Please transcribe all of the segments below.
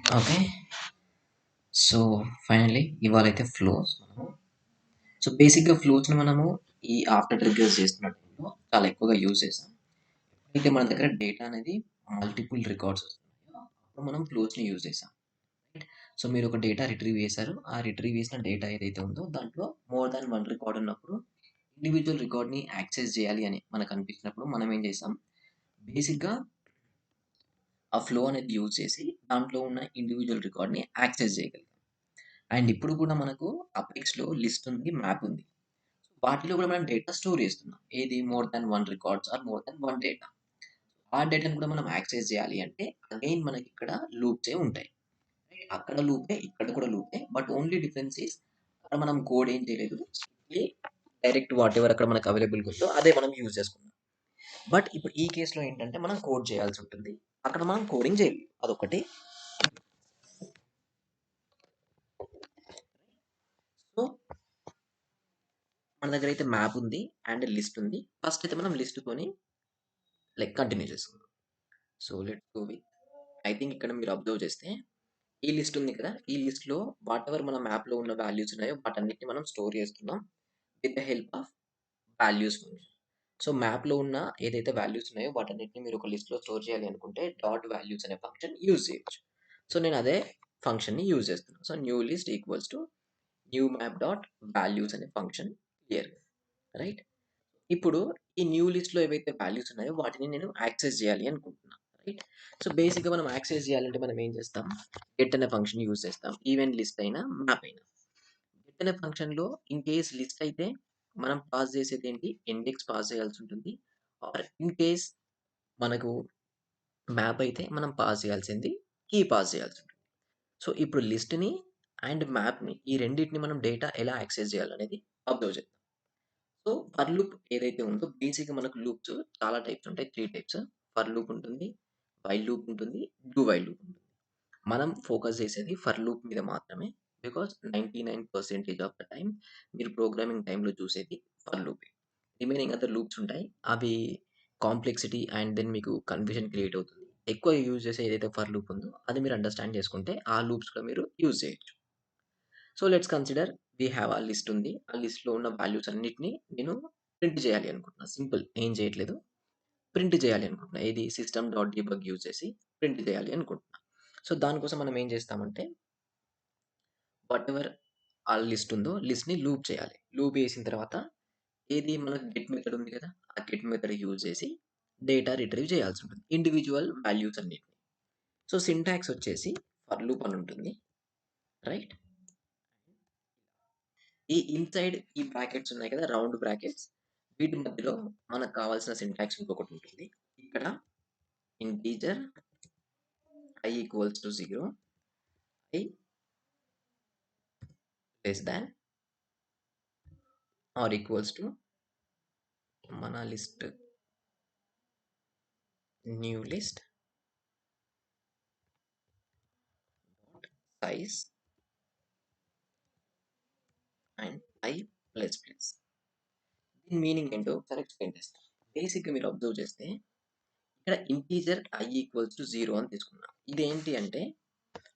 Okay. So, finally ఇవాళైతే flows మనము బేసిక్‌గా ఫ్లోస్‌ని మనము ఈ ఆఫ్టర్ ట్రిగ్గర్స్ చేస్తున్న టైంలో చాలా ఎక్కువగా యూజ్ చేసాం. ఎప్పుడైతే మన దగ్గర డేటా అనేది మల్టిపుల్ రికార్డ్స్ వస్తున్నాయో, అప్పుడు మనం ఫ్లోస్‌ని యూజ్ చేసాం. రైట్? సో, మీరొక డేటా రిట్రీవ్ చేశారు. ఆ రిట్రీవ్ చేసిన డేటా ఏదైతే ఉందో దాంట్లో మోర్ థాన్ 1 రికార్డ్ ఉన్నప్పుడు, ఇండివిడ్యువల్ రికార్డ్‌ని యాక్సెస్ చేయాలి అని మనకనిపించినప్పుడు మనం ఏం చేసాం, బేసిక్‌గా ఆ ఫ్లో అనేది యూజ్ చేసి దాంట్లో ఉన్న ఇండివిడ్యువల్ రికార్డ్‌ని యాక్సెస్ చేయగలిగాం. అండ్ ఇప్పుడు కూడా మనకు అపెక్స్‌లో లిస్ట్ ఉంది, మ్యాప్ ఉంది. వాటిలో కూడా మనం డేటా స్టోర్ చేస్తున్నాం. ఏది more than 1 records or more than 1 data. ఆ డేటాను కూడా మనం యాక్సెస్ చేయాలి అంటే అగైన్ మనకిక్కడ లూప్సే ఉంటాయి. అక్కడ లూపే, ఇక్కడ కూడా లూపే. బట్ ఓన్లీ డిఫరెన్స్ ఈస్ అక్కడ మనం కోడ్ ఏం చేయలేదు. ఓన్లీ డైరెక్ట్ వాటెవర్ అక్కడ మనకు అవైలబుల్‌గా ఉందో అదే మనం యూజ్ చేసుకున్నాం. బట్ ఇప్పుడు ఈ కేస్‌లో ఏంటంటే మనం కోడ్ చేయాల్సి ఉంటుంది. అక్కడ మనం కోడింగ్ చేయలేదు. అదొకటి. సో, మన దగ్గర అయితే మ్యాప్ ఉంది అండ్ లిస్ట్ ఉంది. ఫస్ట్ అయితే మనం లిస్ట్‌తోని కంటిన్యూ చేసుకుందాం. So, let's go with I think ఇక్కడ మీరు అబ్జర్వ్ చేస్తే ఈ లిస్ట్ ఉంది కదా! ఈ లిస్ట్‌లో వాటెవర్ మన మ్యాప్‌లో ఉన్న వాల్యూస్ ఉన్నాయో వాటన్నిటిని మనం స్టోర్ చేస్తున్నాం with the help of values function. So, మ్యాప్‌లో ఉన్న ఏదైతే వాల్యూస్ ఉన్నాయో వాటన్నిటిని మీరు ఒక లిస్ట్‌లో స్టోర్ చేయాలి అనుకుంటే డాట్ వాల్యూస్ అనే ఫంక్షన్ యూజ్ చేయొచ్చు. సో, నేను అదే ఫంక్షన్‌ని యూజ్ చేస్తున్నాను. So, new list equals to new map dot values అనే ఫంక్షన్ హియర్. రైట్? ఇప్పుడు ఈ న్యూ లిస్ట్‌లో ఏవైతే వాల్యూస్ ఉన్నాయో వాటిని నేను యాక్సెస్ చేయాలి అనుకుంటున్నా. రైట్? సో, బేసిక్‌గా మనం యాక్సెస్ చేయాలంటే మనం ఏం చేస్తాం? గెట్ అనే ఫంక్షన్ యూజ్ చేస్తాం. ఈవెన్ లిస్ట్ అయినా, మ్యాప్ అయినా. గెట్ అనే ఫంక్షన్‌లో ఇన్ కేస్ లిస్ట్ అయితే మనం పాస్ చేసేదేంటి? ఇండెక్స్ పాస్ చేయాల్సి ఉంటుంది. ఆర్ ఇన్ కేస్ మనకు మ్యాప్ అయితే మనం పాస్ చేయాల్సింది కీ పాస్ చేయాల్సి ఉంటుంది. సో, ఇప్పుడు లిస్ట్‌ని అండ్ మ్యాప్‌ని ఈ రెండిటిని మనం డేటా ఎలా యాక్సెస్ చేయాలనేది అబ్జర్వ్ చేద్దాం. సో, ఫర్ లూప్ ఏదైతే ఉందో బేసిక్‌గా మనకు లూప్స్ చాలా టైప్స్ ఉంటాయి. 3 టైప్స్. ఫర్ లూప్ ఉంటుంది, వైల్ లూప్ ఉంటుంది, డూ వైల్ లూప్ ఉంటుంది. మనం ఫోకస్ చేసేది ఫర్ లూప్ మీద మాత్రమే. బికాజ్ 99% ఆఫ్ ద టైమ్ మీరు ప్రోగ్రామింగ్ టైమ్‌లో చూసేది ఫర్ లూపే. రిమైనింగ్ అదర్ లూప్స్ ఉంటాయి. అవి కాంప్లెక్సిటీ అండ్ దెన్ మీకు కన్‌ఫ్యూజన్ క్రియేట్ అవుతుంది. ఎక్కువ యూజ్ చేసే ఏదైతే ఫర్ లూప్ ఉందో అది మీరు అండర్‌స్టాండ్ చేసుకుంటే ఆ లూప్స్ కూడా మీరు యూజ్ చేయొచ్చు. So, let's consider we have a list ఉంది. ఆ లిస్ట్‌లో ఉన్న వాల్యూస్ అన్నిటిని నేను ప్రింట్ చేయాలి అనుకుంటున్నా. సింపుల్ ఏం చేయట్లేదు. ప్రింట్ చేయాలి అనుకుంటున్నా. ఏది సిస్టమ్ డాట్ డీబగ్ యూజ్ చేసి ప్రింట్ చేయాలి అనుకుంటున్నా. సో, దానికోసం మనం ఏం చేస్తామంటే వాటెవర్ ఆ లిస్ట్ ఉందో లిస్ట్‌ని లూప్ చేయాలి. లూప్ చేసిన తర్వాత ఏది మనకు గెట్ మెథడ్ ఉంది కదా! ఆ గెట్ మెథడ్ యూజ్ చేసి డేటా రిట్రీవ్ చేయాల్సి ఉంటుంది. ఇండివిడ్యువల్ వాల్యూస్ అన్నిటిని. సో, సింటాక్స్ వచ్చేసి ఫర్ లూప్ అని ఉంటుంది. రైట్? ఈ ఇన్‌సైడ్ ఈ బ్రాకెట్స్ ఉన్నాయి కదా! రౌండ్ బ్రాకెట్స్ వీటి మధ్యలో మనకు కావాల్సిన సింటాక్స్ ఇంకొకటి ఉంటుంది. ఇక్కడ integer i equals to 0, i less than or equals to మన list new list size and i plus plus. దీని మీనింగ్ ఏంటో ఒకసారి ఎక్స్‌ప్లెయిన్ చేస్తా. బేసిక్‌గా మీరు అబ్జర్వ్ చేస్తే ఇక్కడ ఇంటిజర్ i ఈక్వల్స్ టు 0 అని తీసుకున్నా. ఇదేంటి అంటే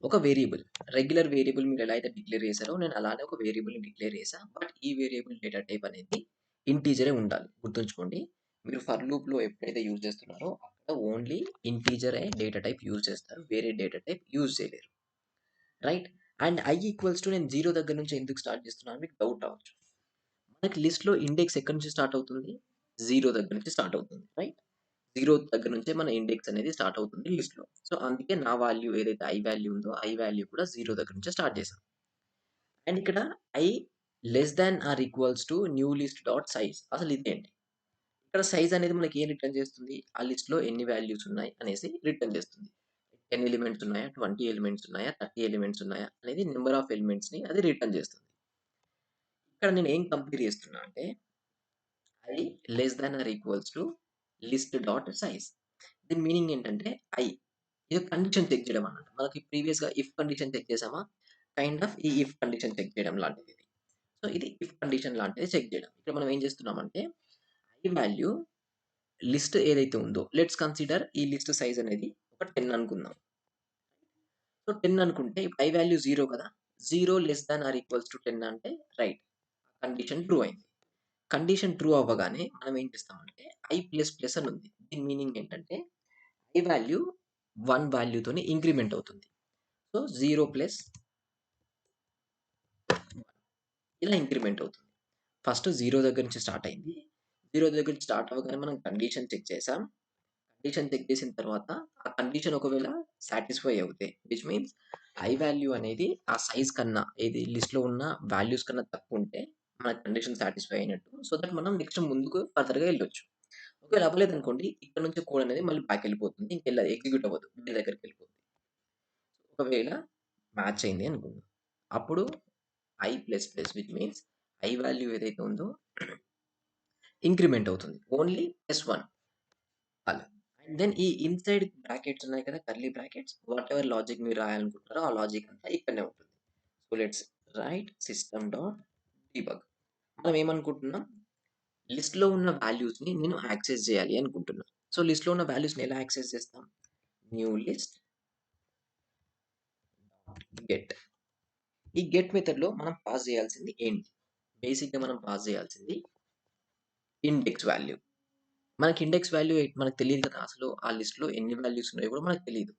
ఒక వేరియబుల్. రెగ్యులర్ వేరియబుల్ మీరు ఎలా అయితే డిక్లేర్ చేసారో నేను అలానే ఒక వేరియబుల్‌ని డిక్లేర్ చేశా. బట్ ఈ వేరియబుల్ డేటా టైప్ అనేది ఇంటిజరే ఉండాలి. గుర్తుంచుకోండి. మీరు ఫర్ లూప్‌లో ఎప్పుడైతే యూజ్ చేస్తున్నారో అక్కడ ఓన్లీ ఇంటిజరే డేటా టైప్ యూజ్ చేస్తారు. వేరే డేటా టైప్ యూజ్ చేయలేరు. Right? And i equals to నేను 0 దగ్గర నుంచి ఎందుకు స్టార్ట్ చేస్తున్నానో మీకు డౌట్ రావచ్చు. మనకి లిస్ట్‌లో ఇండెక్స్ ఎక్కడి నుంచి స్టార్ట్ అవుతుంది? 0 దగ్గర నుంచి స్టార్ట్ అవుతుంది. రైట్? 0 దగ్గర నుంచే మన ఇండెక్స్ అనేది స్టార్ట్ అవుతుంది లిస్ట్‌లో. సో, అందుకే నా వాల్యూ ఏదైతే i వాల్యూ ఉందో, i వాల్యూ కూడా 0 దగ్గర నుంచే స్టార్ట్ చేశాను. అండ్ ఇక్కడ i less than or equals to new list dot size. అసలు ఇదేంటి? ఇక్కడ సైజ్ అనేది మనకి ఏం రిటర్న్ చేస్తుంది? ఆ లిస్ట్‌లో ఎన్ని వాల్యూస్ ఉన్నాయి అనేసి రిటర్న్ చేస్తుంది. 10 ఎలిమెంట్స్ ఉన్నాయా? 20 ఎలిమెంట్స్ ఉన్నాయా? 30 ఎలిమెంట్స్ ఉన్నాయా? అనేది నంబర్ ఆఫ్ ఎలిమెంట్స్‌ని అది రిటర్న్ చేస్తుంది. ఇక్కడ నేను ఏం కంపేర్ చేస్తున్నా అంటే i less than or equals to list dot size. దీని మీనింగ్ ఏంటంటే ఐ ఇది కండిషన్ చెక్ చేయడం అన్నమాట. మనకి ప్రీవియస్‌గా ఇఫ్ కండిషన్ చెక్ చేసామా? కైండ్ ఆఫ్ ఈ ఇఫ్ కండిషన్ చెక్ చేయడం లాంటిది ఇది. సో, ఇది ఇఫ్ కండిషన్ లాంటిది చెక్ చేయడం. ఇక్కడ మనం ఏం చేస్తున్నామంటే ఈ వాల్యూ లిస్ట్ ఏదైతే ఉందో లెట్స్ కన్సిడర్ ఈ లిస్ట్ సైజ్ అనేది ఒక 10 అనుకుందాం. సో 10 అనుకుంటే ఇప్పుడు i వాల్యూ 0 కదా! 0 less than or equals to 10 అంటే రైట్. కండిషన్ ట్రూ అయింది. కండిషన్ ట్రూ అవ్వగానే మనం ఏం చేస్తామంటే i++ అని ఉంది. దీని మీనింగ్ ఏంటంటే i వాల్యూ 1 వాల్యూతోని ఇంక్రిమెంట్ అవుతుంది. సో 0 ప్లస్ ఇలా ఇంక్రిమెంట్ అవుతుంది. ఫస్ట్ 0 దగ్గర నుంచి స్టార్ట్ అయింది. 0 దగ్గర నుంచి స్టార్ట్ అవ్వగానే మనం కండిషన్ చెక్ చేసాం. కండిషన్ చెక్ చేసిన తర్వాత ఆ కండిషన్ ఒకవేళ సాటిస్ఫై అవుతే విచ్ మీన్స్ ఐ వాల్యూ అనేది ఆ సైజ్ కన్నా ఏది లిస్ట్‌లో ఉన్న వాల్యూస్ కన్నా తక్కువుంటే మన కండిషన్ సాటిస్ఫై అయినట్టు. సో దట్ మనం నెక్స్ట్ ముందుకు ఫర్దర్‌గా ఎళ్ళొచ్చు. ఒకవేళ అవ్వలేదనుకోండి ఇక్కడ నుంచి కోడ్ అనేది మళ్ళీ బ్యాక్ ఎళ్ళిపోతుంది. ఇంకెళ్ళదు ఎగ్జిక్యూట్ అవ్వదు. వేరే దగ్గరికెళ్ళిపోతుంది. ఒకవేళ మ్యాచ్ అయింది అనుకుందాం. అప్పుడు i++ which means I value ఏదైతే ఉందో ఇంక్రిమెంట్ అవుతుంది. ఓన్లీ +1 అలా. అండ్ దెన్ ఈ ఇన్‌సైడ్ బ్రాకెట్స్ ఉన్నాయి కదా! కర్లీ బ్రాకెట్స్ వాటెవర్ లాజిక్ మీరు రాయాలనుకుంటున్నారో ఆ లాజిక్ అంతా ఇక్కడనే ఉంటుంది. So, let's write system dot debug. మనం ఏమనుకుంటున్నాం? లిస్ట్‌లో ఉన్న వాల్యూస్‌ని నేను యాక్సెస్ చేయాలి అనుకుంటున్నా. సో, లిస్ట్‌లో ఉన్న వాల్యూస్‌ని ఎలా యాక్సెస్ చేస్తాం? New list get. ఈ గెట్ మెథడ్‌లో మనం పాస్ చేయాల్సింది ఏంటి? బేసిక్‌గా మనం పాస్ చేయాల్సింది ఇండెక్స్ వాల్యూ. మనకి ఇండెక్స్ వాల్యూ మనకు తెలీదు కదా! అసలు ఆ లిస్ట్‌లో ఎన్ని వాల్యూస్ ఉన్నాయో కూడా మనకు తెలీదు.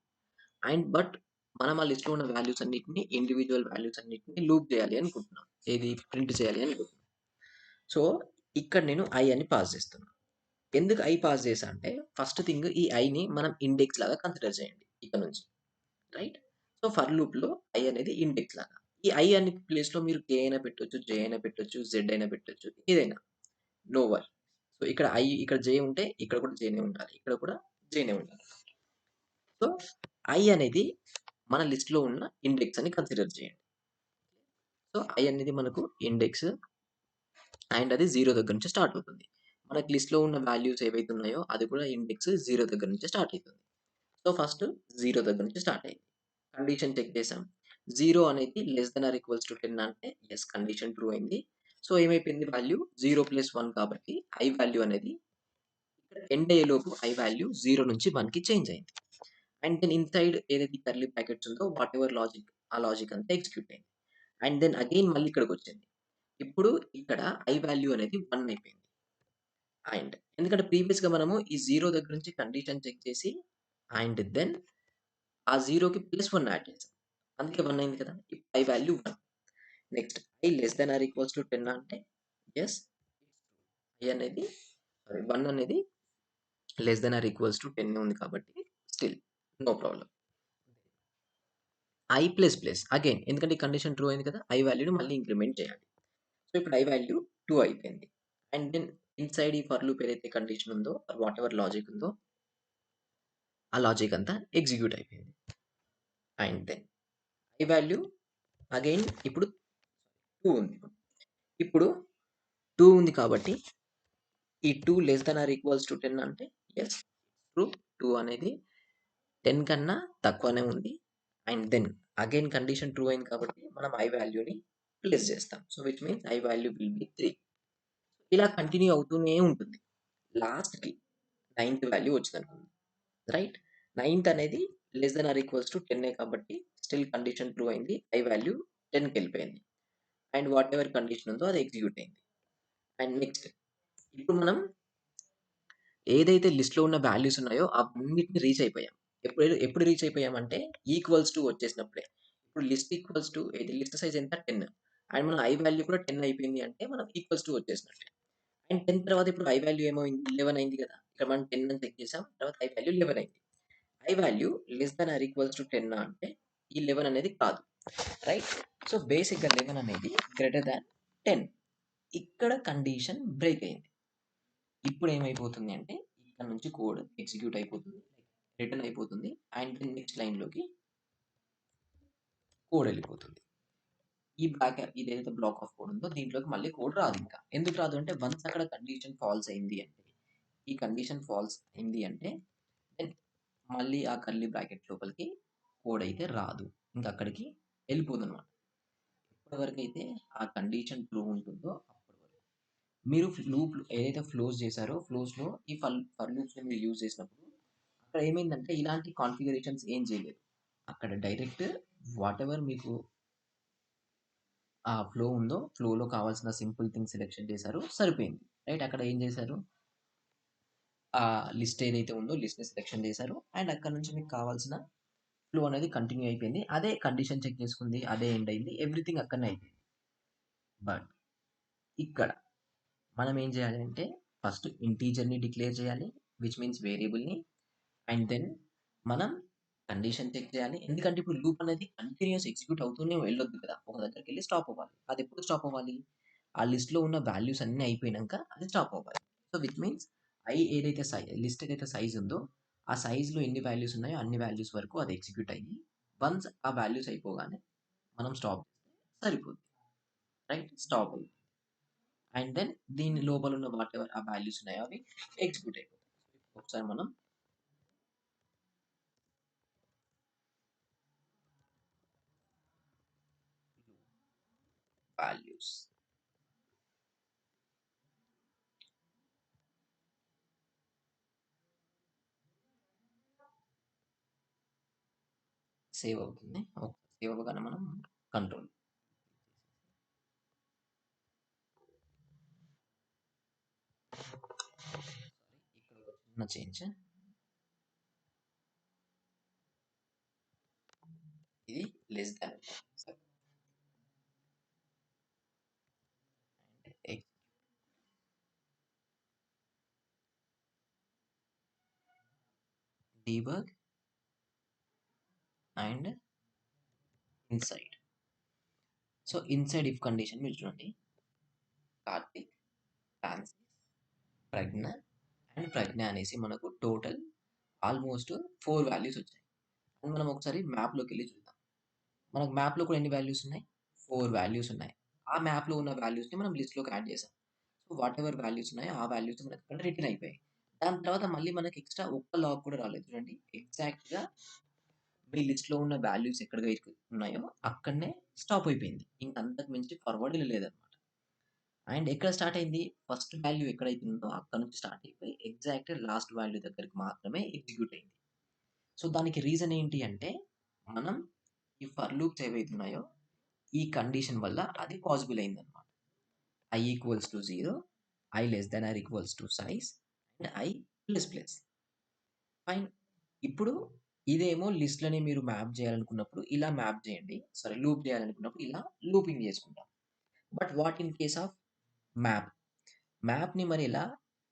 బట్ మనం ఆ లిస్ట్‌లో ఉన్న వాల్యూస్ అన్నిటిని ఇండివిడ్యువల్ వాల్యూస్ అన్నిటిని లూప్ చేయాలి అనుకుంటున్నాం. ఏది ప్రింట్ చేయాలి అనుకుంటున్నాం. సో, ఇక్కడ నేను ఐ అని పాస్ చేస్తున్నా. ఎందుకు ఐ పాస్ చేశా అంటే ఫస్ట్ థింగ్ ఈ ఐని మనం ఇండెక్స్ లాగా కన్సిడర్ చేయండి ఇక నుంచి. రైట్? సో, ఫర్ లూప్‌లో ఐ అనేది ఇండెక్స్ లాగా. ఈ ఐ అనే ప్లేస్‌లో మీరు కే అయినా పెట్టొచ్చు, జే అయినా పెట్టొచ్చు, జెడ్ అయినా పెట్టొచ్చు. ఏదైనా. No worry. సో, ఇక్కడ ఇక్కడ జే ఉంటే ఇక్కడ కూడా జేనే ఉండాలి. ఇక్కడ కూడా జేనే ఉండాలి. సో, ఐ అనేది మన లిస్ట్‌లో ఉన్న ఇండెక్స్ అని కన్సిడర్ చేయండి. సో, ఐ అనేది మనకు ఇండెక్స్ అండ్ అది 0 దగ్గర నుంచి స్టార్ట్ అవుతుంది. మనకి లిస్ట్‌లో ఉన్న వాల్యూస్ ఏవైతే ఉన్నాయో అది కూడా ఇండెక్స్ 0 దగ్గర నుంచి స్టార్ట్ అయితుంది. సో, ఫస్ట్ 0 దగ్గర నుంచి స్టార్ట్ అయింది. కండిషన్ చెక్ చేసాం. 0 అనేది less than or equals to 10 అంటే యెస్ కండిషన్ ట్రూ అయింది. సో, ఏమైపోయింది వాల్యూ 0 ప్లస్ 1 కాబట్టి ఐ వాల్యూ అనేది ఇక్కడ ఎండ్ అయ్యేలోపు ఐ వాల్యూ 0 నుంచి 1కి చేంజ్ అయింది. అండ్ దెన్ ఇన్‌సైడ్ ఏదైతే కర్లీ బ్రాకెట్స్ ఉందో వాటెవర్ లాజిక్ ఆ లాజిక్ అంతా ఎగ్జిక్యూట్ అయింది. అండ్ దెన్ అగైన్ మళ్ళీ ఇక్కడికొచ్చింది. ఇప్పుడు ఇక్కడ ఐ వాల్యూ అనేది 1 అయిపోయింది. అండ్ ఎందుకంటే ప్రీవియస్‌గా మనము ఈ 0 దగ్గర నుంచి కండిషన్ చెక్ చేసి అండ్ దెన్ ఆ 0కి +1 యాడ్ చేసాం. అందుకే 1 అయింది కదా! ఇప్పుడు I value 1. Next I less than or equals to 10 అంటే యెస్ ఐ అనేది సారీ 1 అనేది less than or equals to 10 ఉంది కాబట్టి still no problem. i++ again ఎందుకంటే ఈ కండిషన్ ట్రూ అయింది కదా! ఐ వాల్యూని మళ్ళీ ఇంక్రిమెంట్ చేయాలి. సో, ఇప్పుడు ఐ వాల్యూ 2 అయిపోయింది. అండ్ దెన్ ఇన్‌సైడ్ ఈ ఫర్ లూప్ ఏదైతే కండిషన్ ఉందో ఆర్ వాటెవర్ లాజిక్ ఉందో ఆ లాజిక్ అంతా ఎగ్జిక్యూట్ అయిపోయింది. And then I value again ఇప్పుడు 2 ఉంది. ఇప్పుడు 2 ఉంది కాబట్టి ఈ 2 less than or equals to 10 అంటే యెస్ ట్రూ. 2 అనేది 10 కన్నా తక్కువనే ఉంది. And then again condition true అయింది కాబట్టి మనం ఐ వాల్యూని ప్లస్ చేస్తాం. So, which means I value will be 3. ఇలా కంటిన్యూ అవుతూనే ఉంటుంది. లాస్ట్‌కి నైన్త్ వాల్యూ వచ్చిందనుకుందాం. రైట్? నైన్త్ అనేది less than or equals to 10 కాబట్టి స్టిల్ కండిషన్ ట్రూ అయింది. ఐ వాల్యూ 10కెళ్ళిపోయింది. అండ్ వాటెవర్ కండిషన్ ఉందో అది ఎగ్జిక్యూట్ అయింది. అండ్ నెక్స్ట్ ఇప్పుడు మనం ఏదైతే లిస్ట్‌లో ఉన్న వాల్యూస్ ఉన్నాయో అవన్నిటిని రీచ్ అయిపోయాం. ఎప్పుడు ఎప్పుడు రీచ్ అయిపోయామంటే ఈక్వల్స్ టు వచ్చేసినప్పుడే. ఇప్పుడు లిస్ట్ ఈక్వల్స్ టు ఏది లిస్ట్ సైజ్ ఎంత 10 అండ్ మన ఐ వాల్యూ కూడా 10 అయిపోయింది అంటే మనం ఈక్వల్స్ టు వచ్చేసినట్టే. అండ్ 10 తర్వాత ఇప్పుడు ఐ వాల్యూ ఏమైంది 11 అయింది కదా! ఇక్కడ మనం 10 అని చెక్ చేసాం. తర్వాత ఐ వాల్యూ 11 అయింది. I value less than or equals to 10 అంటే ఈ 11 అనేది కాదు. రైట్? సో, బేసిక్‌గా 11 అనేది గ్రేటర్ థాన్ 10. ఇక్కడ కండిషన్ బ్రేక్ అయింది. ఇప్పుడు ఏమైపోతుంది అంటే ఇక్కడ నుంచి కోడ్ ఎగ్జిక్యూట్ అయిపోతుంది. రిటర్న్ అయిపోతుంది. అండ్ దెన్ నెక్స్ట్ లైన్‌లోకి కోడ్ ఎళ్ళిపోతుంది. ఈ ఇదేదైతే బ్లాక్ ఆఫ్ కోడ్ ఉందో దీంట్లోకి మళ్ళీ కోడ్ రాదింకా. ఎందుకు రాదు అంటే వన్స్ అక్కడ కండిషన్ ఫాల్స్ అయింది అంటే, ఈ కండిషన్ ఫాల్స్ అయింది అంటే దెన్ మళ్ళీ ఆ కర్లీ బ్రాకెట్ లోపలికి కోడ్ అయితే రాదు. ఇంక అక్కడికి ఎళ్ళిపోదనమాట. ఎప్పటి వరకైతే ఆ కండిషన్ ట్రూ ఉంటుందో అప్పటి వరకు. మీరు లూప్ ఏదైతే ఫ్లోస్ చేశారో ఫ్లోస్‌లో ఈ ఫర్ లూప్స్‌ని మీరు యూజ్ చేసినప్పుడు అక్కడ ఏమైందంటే ఇలాంటి కాన్ఫిగరేషన్స్ ఏం చేయలేదు. అక్కడ డైరెక్ట్ వాటెవర్ మీకు ఆ ఫ్లో ఉందో, ఫ్లోలో కావాల్సిన సింపుల్ థింగ్ సెలెక్షన్ చేశారు. సరిపోయింది. రైట్? అక్కడ ఏం చేశారు? ఆ లిస్ట్ ఏదైతే ఉందో లిస్ట్‌ని సెలెక్షన్ చేశారు. అండ్ అక్కడి నుంచి మీకు కావాల్సిన ఫ్లో అనేది కంటిన్యూ అయిపోయింది. అదే కండిషన్ చెక్ చేసుకుంది. అదే ఎండ్ అయింది. ఎవ్రీథింగ్ అక్కడనే అయిపోయింది. బట్ ఇక్కడ మనం ఏం చేయాలి అంటే ఫస్ట్ ఇంటీజర్‌ని డిక్లేర్ చేయాలి. విచ్ మీన్స్ వేరియబుల్‌ని. అండ్ దెన్ మనం కండిషన్ చెక్ చేయాలి. ఎందుకంటే ఇప్పుడు లూప్ అనేది కంటిన్యూయస్ ఎగ్జిక్యూట్ అవుతూనే వెళ్ళొద్దు కదా! ఒక దగ్గరికెళ్ళి స్టాప్ అవ్వాలి. అది ఎప్పుడు స్టాప్ అవ్వాలి? ఆ లిస్ట్‌లో ఉన్న వాల్యూస్ అన్నీ అయిపోయినంక అది స్టాప్ అవ్వాలి. సో, విచ్ మీన్స్ ఏదైతే లిస్ట్ ఏదైతే సైజ్ ఉందో, ఆ సైజ్‌లో ఎన్ని వాల్యూస్ ఉన్నాయో అన్ని వాల్యూస్ వరకు అది ఎగ్జిక్యూట్ అయ్యి, వన్స్ ఆ వాల్యూస్ అయిపోగానే మనం స్టాప్ చేస్తే సరిపోద్ది. రైట్? స్టాప్ అయ్యి. అండ్ దెన్ దీని లోపల ఉన్న వాటెవర్ ఆ వాల్యూస్ ఉన్నాయో అవి ఎగ్జిక్యూట్ అయిపోతాయి. ఒకసారి మనం వాల్యూస్ సేవ్ అవుతుంది. సేవ్ అవ్వగానే మనం కంట్రోల్ ఇక్కడ ఒక చిన్న చేంజ్. ఇది less than debug and inside. So, inside if condition మీరు చూడండి. కార్తిక్, ఫ్రాన్సిస్, ప్రజ్ఞ అండ్ ప్రజ్ఞ అనేసి మనకు టోటల్ ఆల్మోస్ట్ 4 వాల్యూస్ వచ్చాయి. అండ్ మనం ఒకసారి మ్యాప్‌లోకెళ్ళి చూద్దాం. మనకు మ్యాప్‌లో కూడా ఎన్ని వాల్యూస్ ఉన్నాయి? 4 వాల్యూస్ ఉన్నాయి. ఆ మ్యాప్‌లో ఉన్న వాల్యూస్‌ని మనం లిస్ట్‌లోకి యాడ్ చేసాం. సో, వాటెవర్ వాల్యూస్ ఉన్నాయో ఆ వాల్యూస్ మనకు ఇక్కడ రిటర్న్ అయిపోయాయి. దాని తర్వాత మళ్ళీ మనకి ఎక్స్‌ట్రా ఒక్క లాగ్ కూడా రాలేదు. చూడండి ఎగ్జాక్ట్‌గా మీ లిస్ట్‌లో ఉన్న వాల్యూస్ ఎక్కడైతే ఉన్నాయో అక్కడనే స్టాప్ అయిపోయింది. ఇంక అంతకు మించి ఫార్వర్డ్ ఎళ్ళలేదన్నమాట. అండ్ ఎక్కడ స్టార్ట్ అయింది? ఫస్ట్ వాల్యూ ఎక్కడైతే ఉందో అక్కడి నుంచి స్టార్ట్ అయిపోయి ఎగ్జాక్ట్ లాస్ట్ వాల్యూ దగ్గరికి మాత్రమే ఎగ్జిక్యూట్ అయింది. సో, దానికి రీజన్ ఏంటి అంటే మనం ఈ ఫర్ లూప్స్ ఏవైతే ఉన్నాయో ఈ కండిషన్ వల్ల అది పాసిబుల్ అయిందన్నమాట. i equals to 0, i less than or equals to size and i plus plus. Fine. ఇప్పుడు ఇదేమో లిస్ట్‌లని మీరు మ్యాప్ చేయాలనుకున్నప్పుడు ఇలా మ్యాప్ చేయండి. సారీ లూప్ చేయాలనుకున్నప్పుడు ఇలా లూపింగ్ చేసుకుంటాం. But what in case of map? మ్యాప్‌ని మరి ఎలా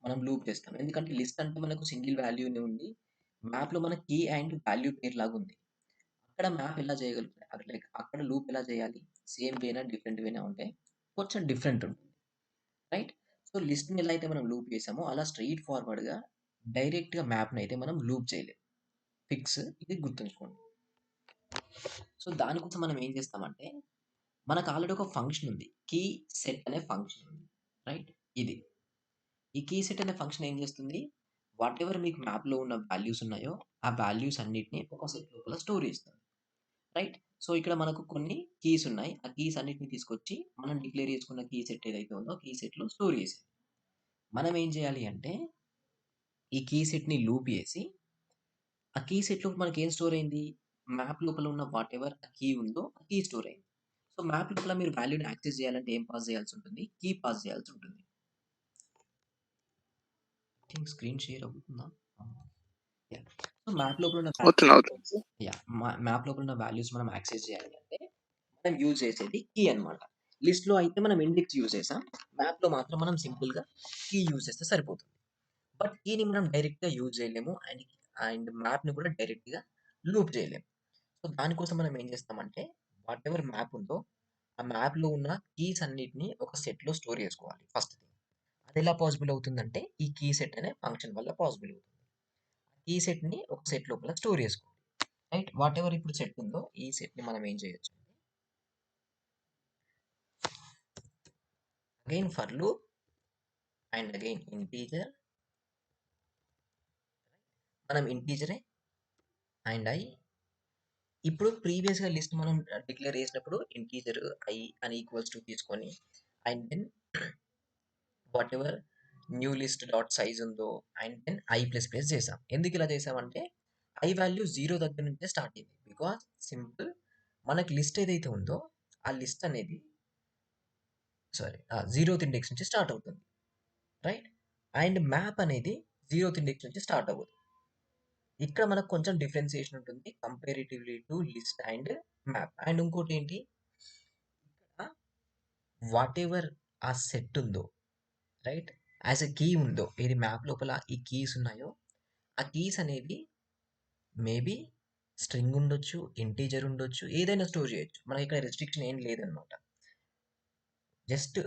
మనం లూప్ చేస్తాం? ఎందుకంటే లిస్ట్ అంటే మనకు సింగిల్ వాల్యూనే ఉంది. మ్యాప్‌లో మన కీ అండ్ వాల్యూ పేరులాగా ఉంది. అక్కడ మ్యాప్ ఎలా చేయగలుగుతాం? లైక్ అక్కడ లూప్ ఎలా చేయాలి? సేమ్ వేనా? డిఫరెంట్ వేనా ఉంటే కొంచెం డిఫరెంట్ ఉంటుంది. రైట్? సో, లిస్ట్‌ని ఎలా అయితే మనం లూప్ చేసామో అలా స్ట్రెయిట్ ఫార్వర్డ్‌గా డైరెక్ట్‌గా మ్యాప్‌నయితే మనం లూప్ చేయలేం. ఫిక్స్ ఇది గుర్తుంచుకోండి. సో, దానికోసం మనం ఏం చేస్తామంటే మనకు ఆల్రెడీ ఒక ఫంక్షన్ ఉంది. కీ సెట్ అనే ఫంక్షన్ ఉంది. రైట్? ఇది. ఈ కీ సెట్ అనే ఫంక్షన్ ఏం చేస్తుంది? వాటెవర్ మీకు మ్యాప్‌లో ఉన్న వాల్యూస్ ఉన్నాయో, ఆ వాల్యూస్ అన్నిటిని ఒక సెట్ లోపల స్టోర్ చేస్తుంది. రైట్? సో, ఇక్కడ మనకు కొన్ని కీస్ ఉన్నాయి. ఆ కీస్ అన్నిటిని తీసుకొచ్చి మనం డిక్లేర్ చేసుకున్న కీ సెట్ ఏదైతే ఉందో కీ సెట్‌లో స్టోర్ చేసేది. మనం ఏం చేయాలి అంటే ఈ కీ సెట్‌ని లూప్ చేసి ఆ కీ సెట్‌లో మనకేం స్టోర్ అయింది? మ్యాప్ లోపల ఉన్న వాటెవర్ ఆ కీ ఉందో ఆ కీ స్టోర్ అయింది. సో, మ్యాప్ లోపల మీరు వాల్యూని యాక్సెస్ చేయాలంటే ఏం పాస్ చేయాల్సి ఉంటుంది? కీ పాస్ చేయాల్సి ఉంటుంది. ఐ థింక్ స్క్రీన్ షేర్ అవుతుందా? ఆ! యాహ్! సో, మ్యాప్ లోపల ఉన్న అవుతుంది. అవుతుంది. యాహ్! మ్యాప్ లోపల ఉన్న వాల్యూస్ మనం యాక్సెస్ చేయాలి అంటే మనం యూజ్ చేసేది కీ అన్నమాట. లిస్ట్‌లో అయితే మనం ఇండెక్స్ యూజ్ చేసాం. మ్యాప్‌లో మాత్రం మనం సింపుల్‌గా కీ యూజ్ చేస్తే సరిపోతుంది. బట్ కీని మనం డైరెక్ట్‌గా యూజ్ చేయలేము. అండ్ మ్యాప్‌ని కూడా డైరెక్ట్‌గా లూప్ చేయలేము. సో, దానికోసం మనం ఏం చేస్తామంటే వాటెవర్ మ్యాప్ ఉందో ఆ మ్యాప్‌లో ఉన్న కీస్ అన్నిటిని ఒక సెట్‌లో స్టోర్ చేసుకోవాలి ఫస్ట్ థింగ్. అదెలా పాసిబుల్ అవుతుందంటే ఈ కీ సెట్ అనే ఫంక్షన్ వల్ల పాసిబుల్ అవుతుంది. ఈ సెట్‌ని ఒక సెట్ లోపల స్టోర్ చేసుకోవాలి. రైట్? వాటెవర్ ఇప్పుడు సెట్ ఉందో ఈ సెట్‌ని మనం ఏం చేయొచ్చు again for loop and again integer మనం ఇంటీజరే అండ్ ఇప్పుడు ప్రీవియస్‌గా లిస్ట్ మనం డిక్లేర్ చేసినప్పుడు ఇంటీజర్ i అని ఈక్వల్స్ టు తీసుకొని and then whatever new list dot size ఉందో and then i plus plus చేసాం. ఎందుకు ఇలా చేసామంటే i వాల్యూ 0 దగ్గర నుంచే స్టార్ట్ అయింది. బికాస్ సింపుల్ మనకి లిస్ట్ ఏదైతే ఉందో ఆ లిస్ట్ అనేది జీరోత్ ఇండెక్స్ నుంచి స్టార్ట్ అవుతుంది, రైట్? అండ్ మ్యాప్ అనేది జీరోత్ ఇండెక్స్ నుంచి స్టార్ట్ అవ్వదు. ఇక్కడ మనకు కొంచెం డిఫరెన్సియేషన్ ఉంటుంది comparatively to list and map. And ఇంకోటి ఏంటి, వాట్ ఎవర్ ఆ సెట్ ఉందో, రైట్, యాజ్ ఎ కీ ఉందో, ఏది మ్యాప్ లోపల ఈ కీస్ ఉన్నాయో ఆ కీస్ అనేవి మేబీ స్ట్రింగ్ ఉండొచ్చు, ఇంటీజర్ ఉండొచ్చు, ఏదైనా స్టోర్ చేయొచ్చు. మనకి ఇక్కడ రెస్ట్రిక్షన్ ఏం లేదనమాట. జస్ట్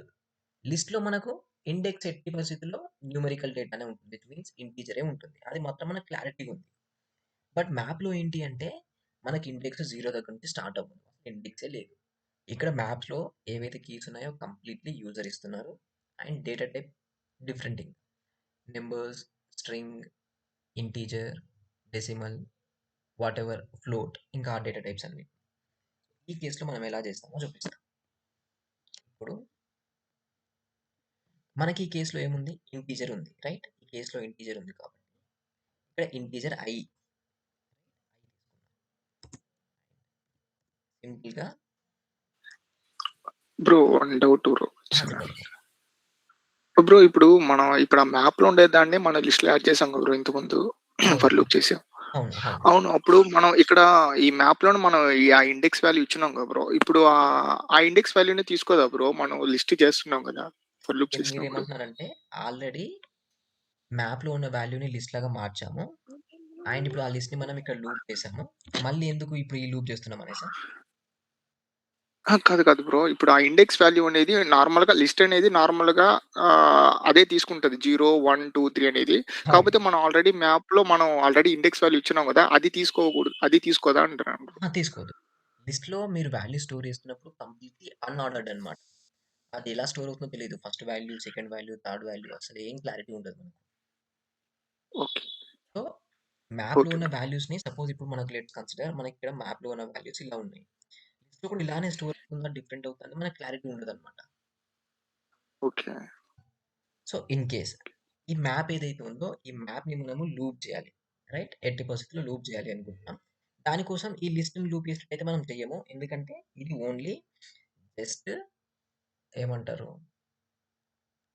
లిస్ట్లో మనకు ఇండెక్స్ ఎట్టి పరిస్థితుల్లో న్యూమరికల్ డేటానే ఉంటుంది, ఇట్ మీన్స్ ఇంటీజరే ఉంటుంది. అది మాత్రం మనకు క్లారిటీ ఉంది. బట్ మ్యాప్లో ఏంటి అంటే మనకి ఇండెక్స్ జీరో దగ్గర నుంచి స్టార్ట్ అవ్వదు, ఇండెక్సే లేదు. ఇక్కడ మ్యాప్స్లో ఏవైతే కీస్ ఉన్నాయో కంప్లీట్లీ యూజర్ ఇస్తున్నారు. And data type different, numbers, string, integer, decimal, what ever, float, ఇంకా ఆ డేటా టైప్స్ అన్ని. ఈ కేసులో మనం ఎలా చేస్తామో చూపిస్తాం. ఇప్పుడు మనకి ఈ కేసులో ఏముంది, ఇంటీజర్ ఉంది, రైట్? ఈ కేసులో ఇంటీజర్ ఉంది కాబట్టి ఇక్కడ ఇంటీజర్ ఐ సింపుల్గా బ్రో వన్ డౌట్ బ్రో. చెప్పండి. బ్రో ఇప్పుడు మనం ఇక్కడ ఆ మ్యాప్ లో ఉండే దాన్ని మన లిస్ట్ లో యాడ్ చేసాం కదా బ్రో ఇంతకుముందు ఫర్ లూప్ చేసాం. అవును అవును అవును, అప్పుడు మనం ఇక్కడ ఈ మ్యాప్ లో మనం ఆ ఇండెక్స్ వాల్యూ ఇచ్చినాం కదా బ్రో. ఇప్పుడు ఆ ఇండెక్స్ వాల్యూని తీసుకోదా బ్రో, మనం లిస్ట్ చేస్తున్నాం కదా ఫర్ లూప్ మీరు చేసినప్పుడు. ఏమంటున్నారంటే ఆల్రెడీ మ్యాప్లో ఉన్న వాల్యూని లిస్ట్ లాగా మార్చాము, అండ్ ఇప్పుడు ఆ లిస్ట్ని మనం ఇక్కడ లూప్ చేసాము, మళ్ళీ ఎందుకు ఇప్పుడు ఈ లూప్ చేస్తున్నాం అనేసి. కాదు కాదు బ్రో, ఇప్పుడు ఆ ఇండెక్స్ వాల్యూ అనేది నార్మల్ గా లిస్ట్ అనేది నార్మల్ గా అదే తీసుకుంటది 0 1 2 3 అనేది. కాకపోతే మనం ఆల్రెడీ మ్యాప్ లో మనం ఆల్రెడీ ఇండెక్స్ వాల్యూ ఇచ్చినాం కదా, అది తీసుకోకూడదు, అది తీసుకోదా అంటున్నాను. తీసుకోదు. లిస్ట్లో మీరు వాల్యూ స్టోర్ చేస్తున్నప్పుడు కంప్లీట్లీ అన్ఆర్డర్డ్ అనమాట. అది ఎలా స్టోర్ అవుతుందో తెలియదు, first value, second value, third value, అసలు ఏం క్లారిటీ ఉండదు మనకు. ఓకే సో మ్యాప్లో ఓకే ఉన్న వాల్యూస్ని సపోజ్ ఇప్పుడు మనకు లెట్స్ కన్సిడర్ మనకి ఇక్కడ మ్యాప్లో ఉన్న వాల్యూస్ ఇలా ఉన్నాయి, లిస్ట్లో కూడా ఇలానే స్టోర్ అవుతుందా, డిఫరెంట్ అవుతుందా, మనకు క్లారిటీ ఉండదు అనమాట. ఓకే సో ఇన్ కేస్ ఈ మ్యాప్ ఏదైతే ఉందో ఈ మ్యాప్ని మనము లూప్ చేయాలి, రైట్? ఎట్టి పరిస్థితుల్లో లూప్ చేయాలి అనుకుంటున్నాం. దానికోసం ఈ లిస్ట్ని లూప్ చేసినట్టయితే మనం చెయ్యము, ఎందుకంటే ఇది ఓన్లీ జస్ట్ ఏమంటారు,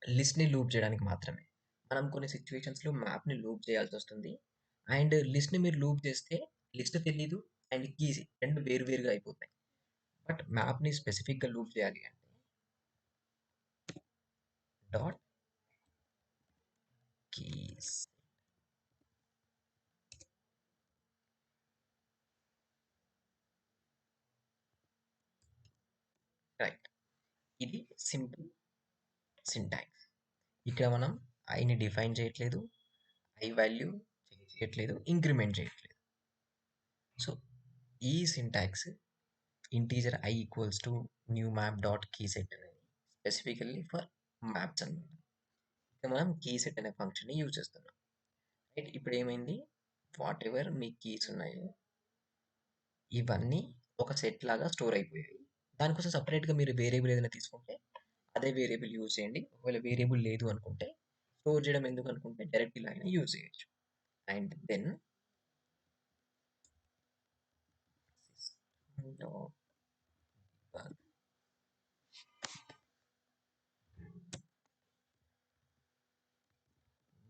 లిస్ట్ని లూప్ చేయడానికి మాత్రమే. మనం కొన్ని సిచ్యువేషన్స్లో మ్యాప్ని లూప్ చేయాల్సి వస్తుంది. అండ్ లిస్ట్ని మీరు లూప్ చేస్తే లిస్ట్ తెలీదు అండ్ కీస్ రెండు వేరు వేరుగా అయిపోతాయి. బట్ మ్యాప్ని స్పెసిఫిక్గా లూప్ చేయాలి అంటే డాట్ కీస్, రైట్? ఇది సింపుల్ సింటాక్స్. ఇక్కడ మనం ఐని డిఫైన్ చేయట్లేదు, ఐ వాల్యూ చేయట్లేదు, ఇంక్రిమెంట్ చేయట్లేదు. సో ఈ syntax integer I equals to new map dot key set అనేది స్పెసిఫికల్లీ ఫర్ మ్యాప్స్ అనమాట. ఇక్కడ మనం కీ సెట్ అనే ఫంక్షన్ని యూజ్ చేస్తున్నాం, రైట్? ఇప్పుడు ఏమైంది, వాట్ ఎవర్ మీ కీస్ ఉన్నాయో ఇవన్నీ ఒక సెట్ లాగా స్టోర్ అయిపోయాయి. దానికోసం సపరేట్గా మీరు వేరియబుల్ ఏదైనా తీసుకుంటే అదే వేరియబుల్ యూజ్ చేయండి. ఒకవేళ వేరియబుల్ లేదు అనుకుంటే, స్టోర్ చేయడం ఎందుకు అనుకుంటే డైరెక్ట్ ఇలా అయినా యూజ్ చేయొచ్చు. And then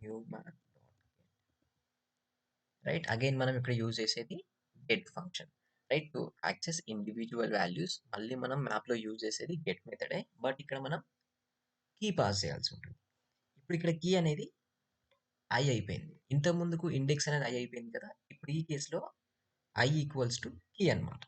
new map, right? Again మనం ఇక్కడ యూజ్ చేసేది get function, right? To access individual values. మళ్ళీ మనం మ్యాప్లో యూజ్ చేసేది గెట్ మెథడే, బట్ ఇక్కడ మనం కీ పాస్ చేయాల్సి ఉంటుంది. ఇప్పుడు ఇక్కడ కీ అనేది ఐ అయిపోయింది, ఇంత ముందుకు ఇండెక్స్ అనేది ఐ అయిపోయింది కదా. ఇప్పుడు ఈ కేసులో ఐ ఈక్వల్స్ టు కీ అనమాట.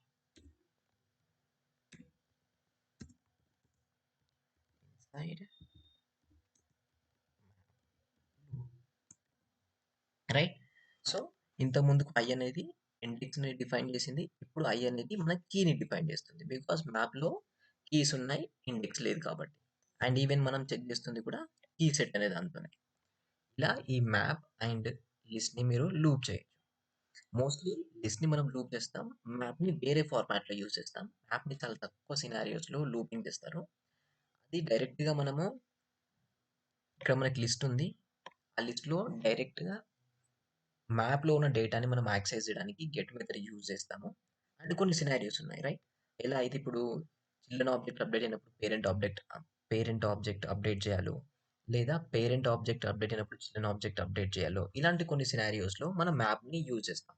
రైట్? సో ఇంత ముందుకు ఐ అనేది ఇండెక్స్ని డిఫైన్ చేసింది, ఇప్పుడు ఐ అనేది మన కీని డిఫైన్ చేస్తుంది, బికాస్ మ్యాప్లో కీస్ ఉన్నాయి, ఇండెక్స్ లేదు కాబట్టి. అండ్ ఈవెన్ మనం చెక్ చేస్తుంది కూడా కీ సెట్ అనే దాంతోనే. ఇలా ఈ మ్యాప్ అండ్ లిస్ట్ని మీరు లూప్ చేయొచ్చు. మోస్ట్లీ లిస్ట్ని మనం లూప్ చేస్తాం, మ్యాప్ని వేరే ఫార్మాట్లో యూజ్ చేస్తాం. మ్యాప్ని చాలా తక్కువ సినారియోస్లో లూపింగ్ చేస్తారు. అది డైరెక్ట్గా మనము ఇక్కడ మనకి లిస్ట్ ఉంది, ఆ లిస్ట్లో డైరెక్ట్గా మ్యాప్లో ఉన్న డేటాని మనం యాక్సెస్ చేయడానికి గెట్ మెథడ్ యూజ్ చేస్తాము. అండ్ కొన్ని సినారియోస్ ఉన్నాయి, రైట్? ఎలా అయితే ఇప్పుడు చిల్డ్రన్ ఆబ్జెక్ట్ అప్డేట్ అయినప్పుడు పేరెంట్ ఆబ్జెక్ట్ అప్డేట్ చేయాలో, లేదా పేరెంట్ ఆబ్జెక్ట్ అప్డేట్ అయినప్పుడు చిల్డ్రన్ ఆబ్జెక్ట్ అప్డేట్ చేయాలో, ఇలాంటి కొన్ని సినారియోస్లో మనం మ్యాప్ని యూజ్ చేస్తాం.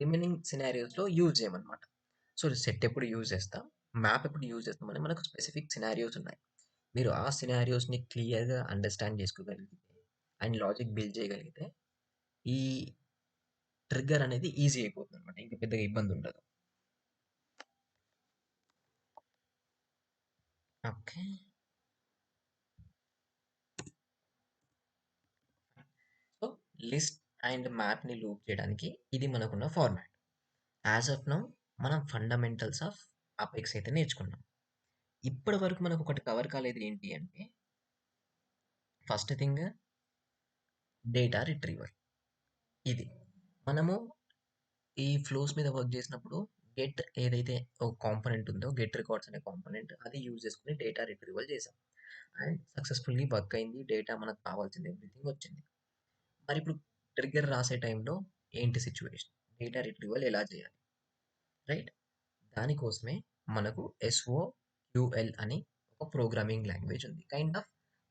రిమైనింగ్ సినారియోస్లో యూజ్ చేయమన్నమాట. సో సెట్ ఎప్పుడు యూజ్ చేస్తాం, మ్యాప్ ఎప్పుడు యూజ్ చేస్తామని మనకు స్పెసిఫిక్ సినారియోస్ ఉన్నాయి. మీరు ఆ సినారియోస్ని క్లియర్గా అండర్స్టాండ్ చేసుకోగలిగితే అండ్ లాజిక్ బిల్డ్ చేయగలిగితే ఈ ట్రిగ్గర్ అనేది ఈజీ అయిపోతుంది అనమాట. ఇంకా పెద్దగా ఇబ్బంది ఉండదు. ఓకే. సో లిస్ట్ అండ్ మ్యాప్ని లూప్ చేయడానికి ఇది మనకున్న ఫార్మాట్. యాజ్ ఆఫ్ నౌ మనం ఫండమెంటల్స్ ఆఫ్ అపెక్స్ అయితే నేర్చుకున్నాం. ఇప్పటి వరకు మనకు ఒకటి కవర్ కాలేదు, ఏంటి అంటే ఫస్ట్ థింగ్ డేటా రిట్రీవల్. ఇది మనము ఈ ఫ్లోస్ మీద వర్క్ చేసినప్పుడు గెట్ ఏదైతే ఒక కాంపోనెంట్ ఉందో, గెట్ రికార్డ్స్ అనే కాంపోనెంట్, అది యూజ్ చేసుకుని డేటా రిట్రీవల్ చేసాం అండ్ సక్సెస్ఫుల్లీ వర్క్ అయింది. డేటా మనకు కావాల్సింది ఎవ్రీథింగ్ వచ్చింది. మరి ఇప్పుడు ట్రిగ్గర్ రాసే టైంలో ఏంటి సిచ్యువేషన్, డేటా రిట్రీవల్ ఎలా చేయాలి, రైట్? దానికోసమే మనకు ఎస్ఓక్యూఎల్ అని ఒక ప్రోగ్రామింగ్ లాంగ్వేజ్ ఉంది. కైండ్ ఆఫ్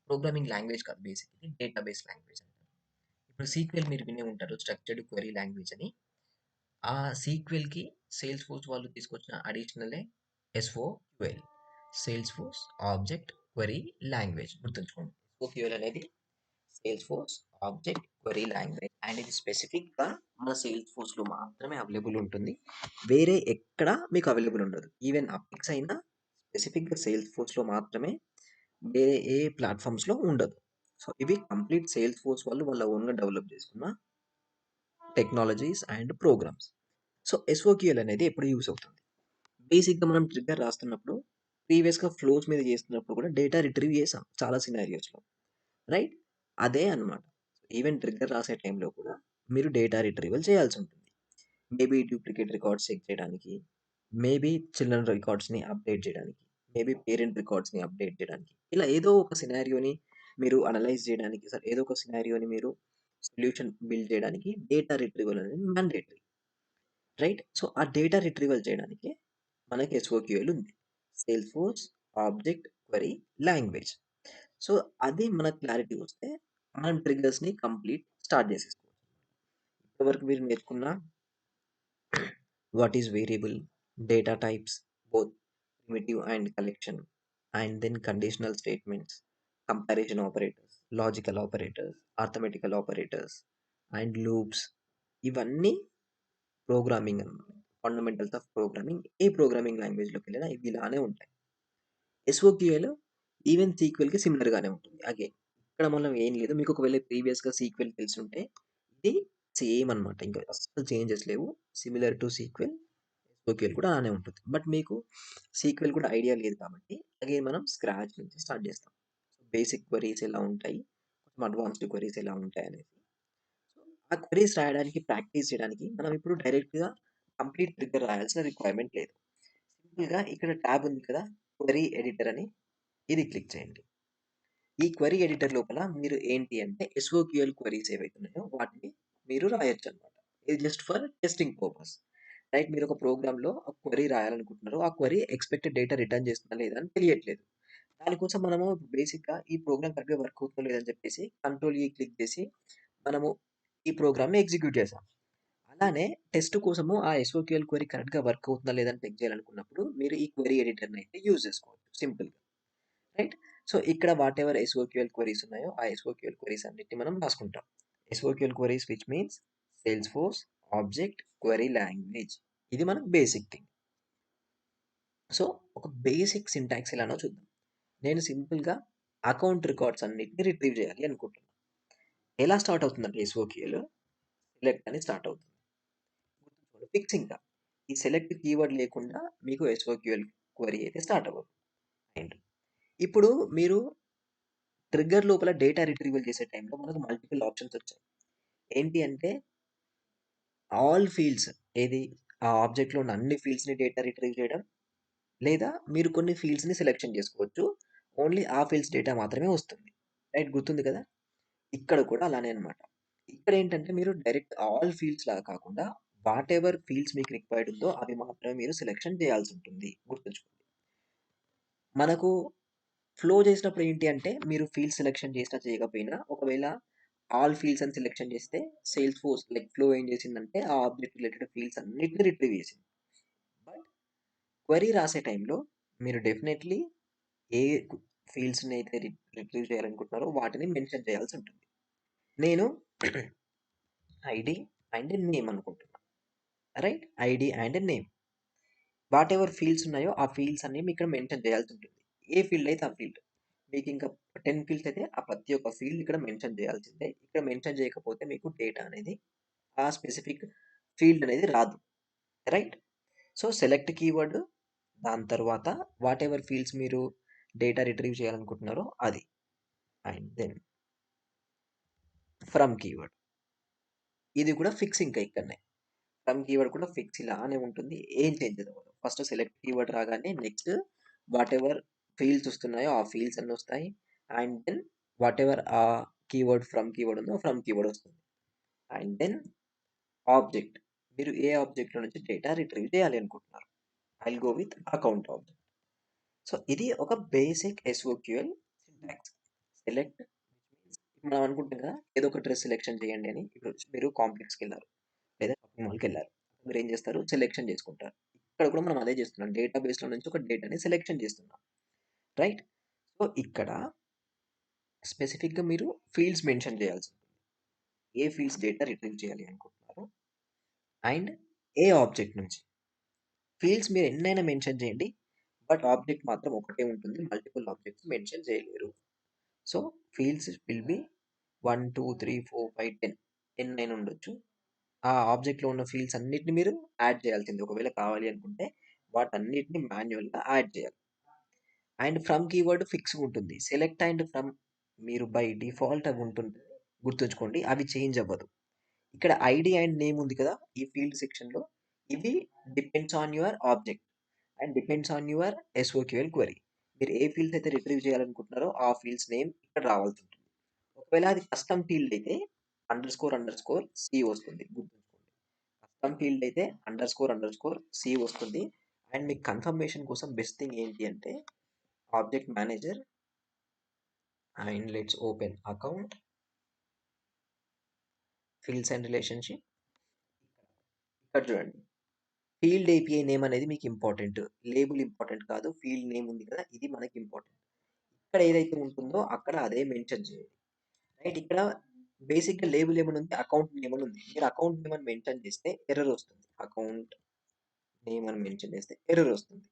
ప్రోగ్రామింగ్ లాంగ్వేజ్ కాదు, బేసిక్లీ డేటాబేస్ లాంగ్వేజ్ అంటారు. ఇప్పుడు సీక్వెల్ మీరు వినే ఉంటారు, స్ట్రక్చర్డ్ క్వెరీ లాంగ్వేజ్ అని. ఆ సీక్వెల్కి సేల్స్ ఫోర్స్ వాళ్ళు తీసుకొచ్చిన అడిషనలే SOQL, Salesforce object query language. గుర్తుంచుకోండి, ఎస్ఓక్యూఎల్ అనేది Salesforce object query language and ఇది స్పెసిఫిక్గా మన సేల్స్ ఫోర్స్లో మాత్రమే అవైలబుల్ ఉంటుంది. వేరే ఎక్కడ మీకు అవైలబుల్ ఉండదు. ఈవెన్ అపెక్స్ అయినా స్పెసిఫిక్గా సేల్స్ ఫోర్స్లో మాత్రమే, వేరే ఏ ప్లాట్ఫామ్స్లో ఉండదు. సో ఇవి కంప్లీట్ సేల్స్ ఫోర్స్ వాళ్ళు వాళ్ళ ఓన్గా డెవలప్ చేసుకున్న టెక్నాలజీస్ అండ్ ప్రోగ్రామ్స్. సో ఎస్ఓక్యూఎల్ అనేది ఎప్పుడు యూస్ అవుతుంది, బేసిక్గా మనం ట్రిగ్గర్ రాస్తున్నప్పుడు ప్రీవియస్గా ఫ్లోస్ మీద చేస్తున్నప్పుడు కూడా డేటా రిట్రీవ్ చేసాం చాలా సినారియోస్లో, రైట్? అదే అన్నమాట. ఈవెన్ ట్రిగ్గర్ రాసే టైంలో కూడా మీరు డేటా రిట్రీవల్ చేయాల్సి ఉంటుంది. మేబీ డూప్లికేట్ రికార్డ్స్ చెక్ చేయడానికి, మేబీ చిల్డ్రన్ రికార్డ్స్ని అప్డేట్ చేయడానికి, మేబీ పేరెంట్ రికార్డ్స్ని అప్డేట్ చేయడానికి, ఇలా ఏదో ఒక సినారియోని మీరు అనలైజ్ చేయడానికి, సార్ ఏదో ఒక సినారియోని మీరు సొల్యూషన్ బిల్డ్ చేయడానికి డేటా రిట్రీవల్ అనేది మ్యాండేటరీ, రైట్? సో ఆ డేటా రిట్రీవల్ చేయడానికి మనకి ఎస్ఓక్యూఎల్ ఉంది, sales force object query language. So అది మనకు క్లారిటీ వస్తే మనం ట్రిగ్గర్స్ని కంప్లీట్ స్టార్ట్ చేసేసుకోవచ్చు. ఇప్పటివరకు మీరు నేర్చుకున్న what is variable, data types, both primitive and collection, and then conditional statements, comparison operators, logical operators, arithmetical operators, and loops. ఇవన్నీ ప్రోగ్రామింగ్ అన్నమాట. Fundamentals of programming. ఏ ప్రోగ్రామింగ్ లాంగ్వేజ్లోకి వెళ్ళినా ఇవి ఇలానే ఉంటాయి. ఎస్ఓక్యూఎల్ ఈవెన్ సీక్వెల్కి సిమిలర్గానే ఉంటుంది. అగైన్ ఇక్కడ మనం ఏం లేదు, మీకు ఒకవేళ ప్రీవియస్గా సీక్వెల్ తెలిసి ఉంటే ఇది సేమ్ అనమాట, ఇంకా అసలు చేంజెస్ లేవు. సిమిలర్ టు సీక్వెల్, ఎస్ఓక్యూఎల్ కూడా అలానే ఉంటుంది. బట్ మీకు సీక్వెల్ కూడా ఐడియా లేదు కాబట్టి అగైన్ మనం స్క్రాచ్ నుంచి స్టార్ట్ చేస్తాం. బేసిక్ క్వరీస్ ఎలా ఉంటాయి, కొంచెం అడ్వాన్స్డ్ క్వరీస్ ఎలా ఉంటాయి అనేది. సో ఆ క్వరీస్ రాయడానికి ప్రాక్టీస్ చేయడానికి మనం ఇప్పుడు డైరెక్ట్గా కంప్లీట్ ట్రిగ్గర్ రాయాల్సిన రిక్వైర్మెంట్ లేదు. సింపుల్గా ఇక్కడ ట్యాబ్ ఉంది కదా, క్వరీ ఎడిటర్ అని, ఇది క్లిక్ చేయండి. ఈ క్వరీ ఎడిటర్ లోపల మీరు ఏంటి అంటే ఎస్ఓక్యూఎల్ క్వరీస్ ఏవైతే ఉన్నాయో వాటిని మీరు రాయొచ్చు అనమాట. ఇది just for testing purpose, right? మీరు ఒక ప్రోగ్రామ్లో ఒక క్వరీ రాయాలనుకుంటున్నారు, ఆ క్వరీ ఎక్స్పెక్టెడ్ డేటా రిటర్న్ చేస్తుందా లేదా అని తెలియట్లేదు. దానికోసం మనము బేసిక్గా ఈ ప్రోగ్రామ్ కరెక్ట్గా వర్క్ అవుతుందో లేదని చెప్పేసి కంట్రోల్ ఈ క్లిక్ చేసి మనము ఈ ప్రోగ్రామ్ని ఎగ్జిక్యూట్ చేసాం. అలానే టెస్ట్ కోసము ఆ ఎస్ఓక్యూఎల్ క్వరీ కరెక్ట్గా వర్క్ అవుతుందా లేదని చెక్ చేయాలనుకున్నప్పుడు మీరు ఈ క్వరీ ఎడిటర్ని అయితే యూజ్ చేసుకోవచ్చు సింపుల్గా, రైట్? సో ఇక్కడ వాట్ ఎవర్ ఎస్ఓక్యూఎల్ క్వరీస్ ఉన్నాయో ఆ ఎస్ఓక్యూఎల్ క్వరీస్ అన్నిటిని మనం రాసుకుంటాం. SOQL queries which means Salesforce object query language. ఇది మనకు బేసిక్ థింగ్. సో ఒక బేసిక్ సింటాక్స్ ఎలానో చూద్దాం. నేను సింపుల్గా అకౌంట్ రికార్డ్స్ అన్నిటిని రిట్రీవ్ చేయాలి అనుకుంటున్నాను. ఎలా స్టార్ట్ అవుతుందంటే ఎస్ఓక్యూఎల్ సెలెక్ట్ అని స్టార్ట్ అవుతుంది. గుర్తుంచుకోండి, ఫిక్సింగ్గా ఈ సెలెక్ట్ కీవర్డ్ లేకుండా మీకు ఎస్ఓక్యూఎల్ క్వరీ అయితే స్టార్ట్ అవ్వదు. అండ్ ఇప్పుడు మీరు ట్రిగ్గర్ లోపల డేటా రిట్రీవల్ చేసే టైంలో మనకు మల్టిపుల్ ఆప్షన్స్ వచ్చాయి. ఏంటి అంటే ఆల్ ఫీల్డ్స్, ఏది ఆ ఆబ్జెక్ట్లో ఉన్న అన్ని ఫీల్డ్స్ని డేటా రిట్రీవ్ చేయడం, లేదా మీరు కొన్ని ఫీల్డ్స్ని సెలెక్షన్ చేసుకోవచ్చు, ఓన్లీ ఆ ఫీల్డ్స్ డేటా మాత్రమే వస్తుంది, రైట్? గుర్తుంది కదా, ఇక్కడ కూడా అలానే అనమాట. ఇక్కడ ఏంటంటే మీరు డైరెక్ట్ ఆల్ ఫీల్డ్స్ లాగా కాకుండా వాట్ ఎవర్ ఫీల్డ్స్ మీకు రిక్వైర్డ్ ఉందో అవి మాత్రమే మీరు సెలెక్షన్ చేయాల్సి ఉంటుంది. గుర్తుంచుకోండి. మనకు ఫ్లో చేసినప్పుడు ఏంటి అంటే మీరు ఫీల్డ్ సెలెక్షన్ చేసినా చేయకపోయినా ఒకవేళ ఆల్ ఫీల్డ్స్ అని సెలెక్షన్ చేస్తే సేల్స్ ఫోర్స్ లైక్ ఫ్లో ఏం చేసిందంటే ఆ ఆబ్జెక్ట్ రిలేటెడ్ ఫీల్డ్స్ అన్నిటిని రిట్రీవ్ చేసింది. బట్ క్వరీ రాసే టైంలో మీరు డెఫినెట్లీ ఏ ఫీల్డ్స్ని అయితే రిట్రీవ్ చేయాలనుకుంటున్నారో వాటిని మెన్షన్ చేయాల్సి ఉంటుంది. నేను ఐడి అండ్ నేమ్ అనుకుంటున్నాను, right? ID and name, what ever fields ఉన్నాయో ఆ ఫీల్డ్స్ అన్ని మీకు ఇక్కడ మెన్షన్ చేయాల్సి ఉంటుంది. ఏ ఫీల్డ్ అయితే ఆ ఫీల్డ్, మీకు ఇంకా 10 ఫీల్డ్స్ అయితే ఆ ప్రతి ఒక్క ఫీల్డ్ ఇక్కడ మెన్షన్ చేయాల్సిందే. ఇక్కడ మెన్షన్ చేయకపోతే మీకు డేటా అనేది ఆ స్పెసిఫిక్ ఫీల్డ్ అనేది రాదు, రైట్? సో సెలెక్ట్ కీవర్డ్, దాని తర్వాత వాట్ ఎవర్ ఫీల్డ్స్ మీరు డేటా రిట్రీవ్ చేయాలనుకుంటున్నారో అది, అండ్ దెన్ ఫ్రమ్ కీవర్డ్, ఇది కూడా ఫిక్స్. ఇంకా ఇక్కడనే ఫ్రమ్ కీవర్డ్ కూడా ఫిక్స్ ఇలానే ఉంటుంది, ఏం చేంజ్ అవ్వదు. ఫస్ట్ సెలెక్ట్ కీవర్డ్ రాగానే నెక్స్ట్ వాట్ ఎవర్ ఫీల్డ్స్ వస్తున్నాయో ఆ ఫీల్డ్స్ అన్నీ వస్తాయి, అండ్ దెన్ వాట్ ఎవర్ ఆ కీవర్డ్ ఫ్రమ్ కీవర్డ్ ఉందో ఫ్రమ్ కీవర్డ్ వస్తుంది, అండ్ దెన్ ఆబ్జెక్ట్, మీరు ఏ ఆబ్జెక్ట్లో నుంచి డేటా రిట్రీవ్ చేయాలి అనుకుంటున్నారు. I go with account object. So ఇది ఒక బేసిక్ ఎస్ఓక్యూఎల్ సింటాక్స్. సెలెక్ట్ మనం అనుకుంటాం కదా ఏదో ఒక డ్రెస్ సెలెక్షన్ చేయండి అని. ఇప్పుడు మీరు కాంప్లెక్స్కి వెళ్ళారు లేదా షాపింగ్ మాల్కి వెళ్ళారు, మీరు ఏం చేస్తారు? సెలెక్షన్ చేసుకుంటారు. ఇక్కడ కూడా మనం అదే చేస్తున్నాం, డేటాబేస్లో నుంచి ఒక డేటాని సెలెక్షన్ చేస్తున్నాం, రైట్? సో ఇక్కడ స్పెసిఫిక్గా మీరు ఫీల్డ్స్ మెన్షన్ చేయాల్సి ఉంటుంది. ఏ ఫీల్డ్స్ డేటా రిట్రీవ్ చేయాలి అనుకుంటున్నారు అండ్ ఏ ఆబ్జెక్ట్ నుంచి. ఫీల్డ్స్ మీరు ఎన్నైనా మెన్షన్ చేయండి, బట్ ఆబ్జెక్ట్ మాత్రం ఒకటే ఉంటుంది, మల్టిపుల్ ఆబ్జెక్ట్స్ మెన్షన్ చేయలేరు. సో ఫీల్డ్స్ విల్ బి 1 2 3 4 5 10 ఎన్నైనా ఉండొచ్చు. ఆ ఆబ్జెక్ట్లో ఉన్న ఫీల్డ్స్ అన్నిటిని మీరు యాడ్ చేయాల్సింది, ఒకవేళ కావాలి అనుకుంటే వాటన్నిటిని మాన్యువల్గా యాడ్ చేయాలి. అండ్ ఫ్రమ్ కీవర్డ్ ఫిక్స్ ఉంటుంది. సెలెక్ట్ అండ్ ఫ్రమ్ మీరు బై డిఫాల్ట్ అవి ఉంటుంది, గుర్తుంచుకోండి, అవి చేంజ్ అవ్వదు. ఇక్కడ ఐడి అండ్ నేమ్ ఉంది కదా ఈ ఫీల్డ్ సెక్షన్లో, ఇవి depends on your object and depends on your SOQL query. మీరు ఏ ఫీల్డ్స్ అయితే రిట్రీవ్ చేయాలనుకుంటున్నారో ఆ ఫీల్డ్స్ నేమ్ ఇక్కడ రావాల్సి ఉంటుంది. ఒకవేళ అది కస్టమ్ ఫీల్డ్ అయితే అండర్ స్కోర్ సి వస్తుంది, గుర్తుంచుకోండి. కస్టమ్ ఫీల్డ్ అయితే అండర్ స్కోర్ సి వస్తుంది. అండ్ మీకు కన్ఫర్మేషన్ కోసం బెస్ట్ థింగ్ ఏంటి అంటే object manager and let's open account fields and relationship. ఇక్కడ చూడండి, ఫీల్డ్ ఏపీఐ నేమ్ అనేది మీకు ఇంపార్టెంట్, లేబుల్ ఇంపార్టెంట్ కాదు. ఫీల్డ్ నేమ్ ఉంది కదా ఇది మనకి ఇంపార్టెంట్. ఇక్కడ ఏదైతే ఉంటుందో అక్కడ అదే మెన్షన్ చేయండి, రైట్? ఇక్కడ బేసిక్గా లేబుల్ ఏమని ఉంది, అకౌంట్ నేమ్ అని ఉంది. మీరు అకౌంట్ నేమ్ అని మెన్షన్ చేస్తే ఎర్రర్ వస్తుంది, అకౌంట్ నేమ్ అని మెన్షన్ చేస్తే ఎర్రర్ వస్తుంది.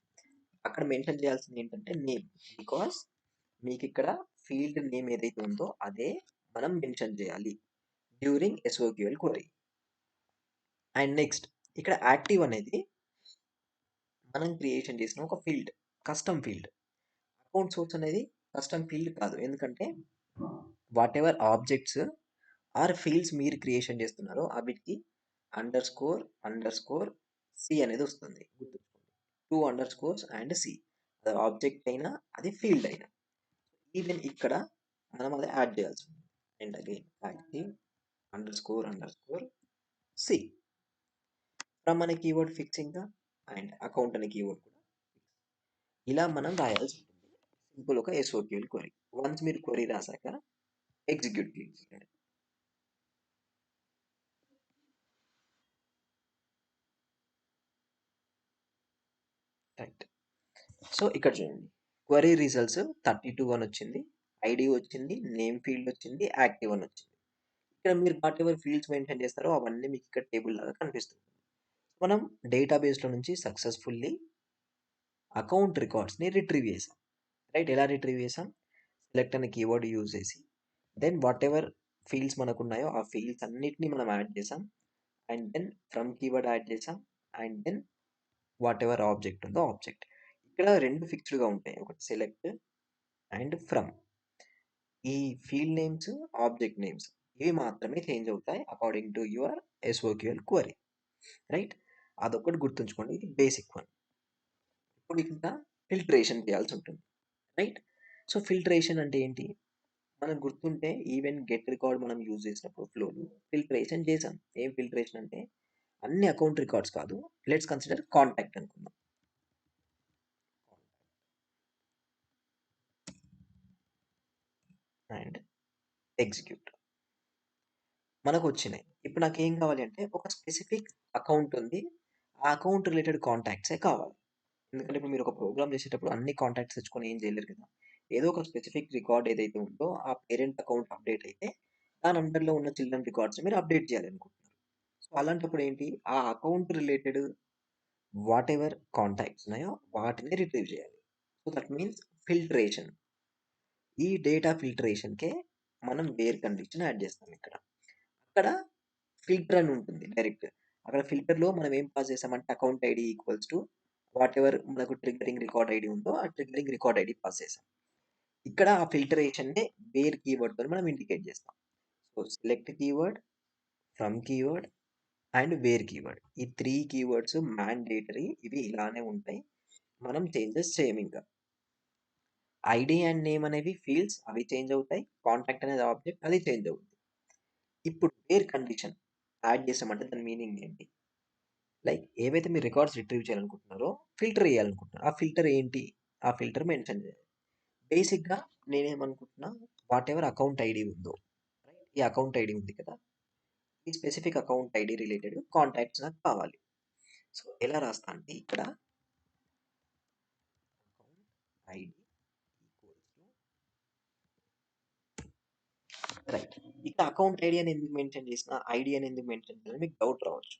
అక్కడ మెన్షన్ చేయాల్సింది ఏంటంటే నేమ్, బికాస్ మీకు ఇక్కడ ఫీల్డ్ నేమ్ ఏదైతే ఉందో అదే మనం మెన్షన్ చేయాలి during SOQL query. And next ఇక్కడ యాక్టివ్ అనేది మనం క్రియేషన్ చేసిన ఒక field, custom field. Account source అనేది కస్టమ్ ఫీల్డ్ కాదు, ఎందుకంటే whatever objects or fields మీరు క్రియేషన్ చేస్తున్నారో వీటికి అండర్ స్కోర్ సి అనేది వస్తుంది, గుర్తుంచుకోండి. 2 అండర్ స్కోర్స్ అండ్ సి, అది ఆబ్జెక్ట్ అయినా అది ఫీల్డ్ అయినా. ఈవెన్ ఇక్కడ మనం అది యాడ్ చేయాల్సి ఉంటుంది. And again active underscore C. From అనే కీవర్డ్ ఫిక్సింగ్ అండ్ అకౌంట్ అనే కీవర్డ్ కూడా ఇలా మనం రాయాల్సి ఉంటుంది. సింపుల్ ఒక ఎస్ఓక్యూఎల్ క్వరీ. వన్స్ మీరు క్వరీ రాసాక ఎగ్జిక్యూట్ క్లిక్ చేయండి. రైట్. సో ఇక్కడ చూడండి, క్వరీ రిజల్ట్స్ 32 అని వచ్చింది, ఐడి వచ్చింది, నేమ్ ఫీల్డ్ వచ్చింది, యాక్టివ్ అని వచ్చింది. ఇక్కడ మీరు వాట్ ఎవర్ ఫీల్డ్స్ మెన్షన్ చేస్తారో అవన్నీ మీకు ఇక్కడ టేబుల్ లాగా కనిపిస్తుంది. మనం డేటాబేస్లో నుంచి సక్సెస్ఫుల్లీ అకౌంట్ రికార్డ్స్ని రిట్రీవ్ చేసాం, రైట్? ఎలా రిట్రీవ్ చేసాం? సెలెక్ట్ అనే కీవర్డ్ యూజ్ చేసి దెన్ వాట్ ఎవర్ ఫీల్డ్స్ మనకు ఉన్నాయో ఆ ఫీల్డ్స్ అన్నిటిని మనం యాడ్ చేసాం, and then from keyword add చేసాం, and then whatever object ఉందో ఆబ్జెక్ట్. ఇక్కడ రెండు ఫిక్స్డ్గా ఉంటాయి, ఒకటి సెలెక్ట్ అండ్ ఫ్రమ్. ఈ ఫీల్డ్ నేమ్స్ ఆబ్జెక్ట్ నేమ్స్ ఇవి మాత్రమే చేంజ్ అవుతాయి according to your SOQL query, right? అదొకటి గుర్తుంచుకోండి, ఇది బేసిక్ వన్. ఇప్పుడు ఇంకా ఫిల్టరేషన్ చేయాల్సి ఉంటుంది, రైట్? సో ఫిల్టరేషన్ అంటే ఏంటి? మనకు గుర్తుంటే ఈవెన్ గెట్ రికార్డ్ మనం యూజ్ చేసినప్పుడు ఫ్లోలో ఫిల్టరేషన్ చేసాం. ఏం ఫిల్టరేషన్ అంటే అన్ని అకౌంట్ రికార్డ్స్ కాదు. లెట్స్ కన్సిడర్ కాంటాక్ట్ అనుకుందాం. And execute. మనకొచ్చినాయి. ఇప్పుడు నాకేం కావాలి అంటే ఒక స్పెసిఫిక్ అకౌంట్ ఉంది. ఆ అకౌంట్ రిలేటెడ్ కాంటాక్ట్సే కావాలి. ఎందుకంటే ఇప్పుడు మీరు ఒక ప్రోగ్రామ్ చేసేటప్పుడు అన్ని కాంటాక్ట్స్ తెచ్చుకొని ఏం చేయలేరు కదా! ఏదో ఒక స్పెసిఫిక్ రికార్డ్ ఏదైతే ఉందో ఆ పేరెంట్ అకౌంట్ అప్డేట్ అయితే దాని అండర్‌లో ఉన్న చిల్డ్రన్ రికార్డ్స్ మీరు అప్డేట్ చేయాలనుకుంటున్నారు. సో, అలాంటప్పుడు ఏంటి? ఆ అకౌంట్ రిలేటెడ్ వాటెవర్ కాంటాక్ట్స్ ఉన్నాయో వాటిని రిట్రీవ్ చేయాలి. So, that means filtration. ఈ డేటా ఫిల్టరేషన్‌కే మనం వేర్ కండిషన్ యాడ్ చేస్తాం ఇక్కడ. అక్కడ ఫిల్టర్ అని ఉంటుంది డైరెక్ట్. అక్కడ ఫిల్టర్‌లో మనం ఏం పాస్ చేసామంటే account ID equals to whatever మనకు ట్రిగ్గరింగ్ రికార్డ్ ఐడీ ఉందో ఆ ట్రిగ్గరింగ్ రికార్డ్ ఐడీ పాస్ చేసాం. ఇక్కడ ఆ ఫిల్టరేషన్‌ని వేర్ కీవర్డ్‌తోని మనం ఇండికేట్ చేస్తాం. So, select keyword, from keyword and where keyword. ఈ 3 కీవర్డ్స్ మ్యాండేటరీ. ఇవి ఇలానే ఉంటాయి. మనం చేంజెస్ చేయమింకా. ఐడీ అండ్ నేమ్ అనేవి ఫీల్డ్స్ అవి చేంజ్ అవుతాయి. కాంటాక్ట్ అనేది ఆబ్జెక్ట్ అది చేంజ్ అవుతుంది. ఇప్పుడు వేర్ కండిషన్ యాడ్ చేసామంటే దాని మీనింగ్ ఏంటి? లైక్ ఏవైతే మీరు రికార్డ్స్ రిట్రీవ్ చేయాలనుకుంటున్నారో ఫిల్టర్ చేయాలనుకుంటున్నారు. ఆ ఫిల్టర్ ఏంటి? ఆ ఫిల్టర్ మెన్షన్ చేయాలి. బేసిక్‌గా నేనేమనుకుంటున్నా వాటెవర్ అకౌంట్ ఐడీ ఉందో రైట్? ఈ అకౌంట్ ఐడీ ఉంది కదా! ఈ specific account ID related contacts నాకు కావాలి. సో, ఎలా రాస్తా అంటే ఇక్కడ account ID equals to right. ఇక్కడ అకౌంట్ ఐడీ అని ఎందుకు మెన్షన్ చేసిన? ఐడీ అని ఎందుకు మెన్షన్ చేయాలని మీకు డౌట్ రావచ్చు.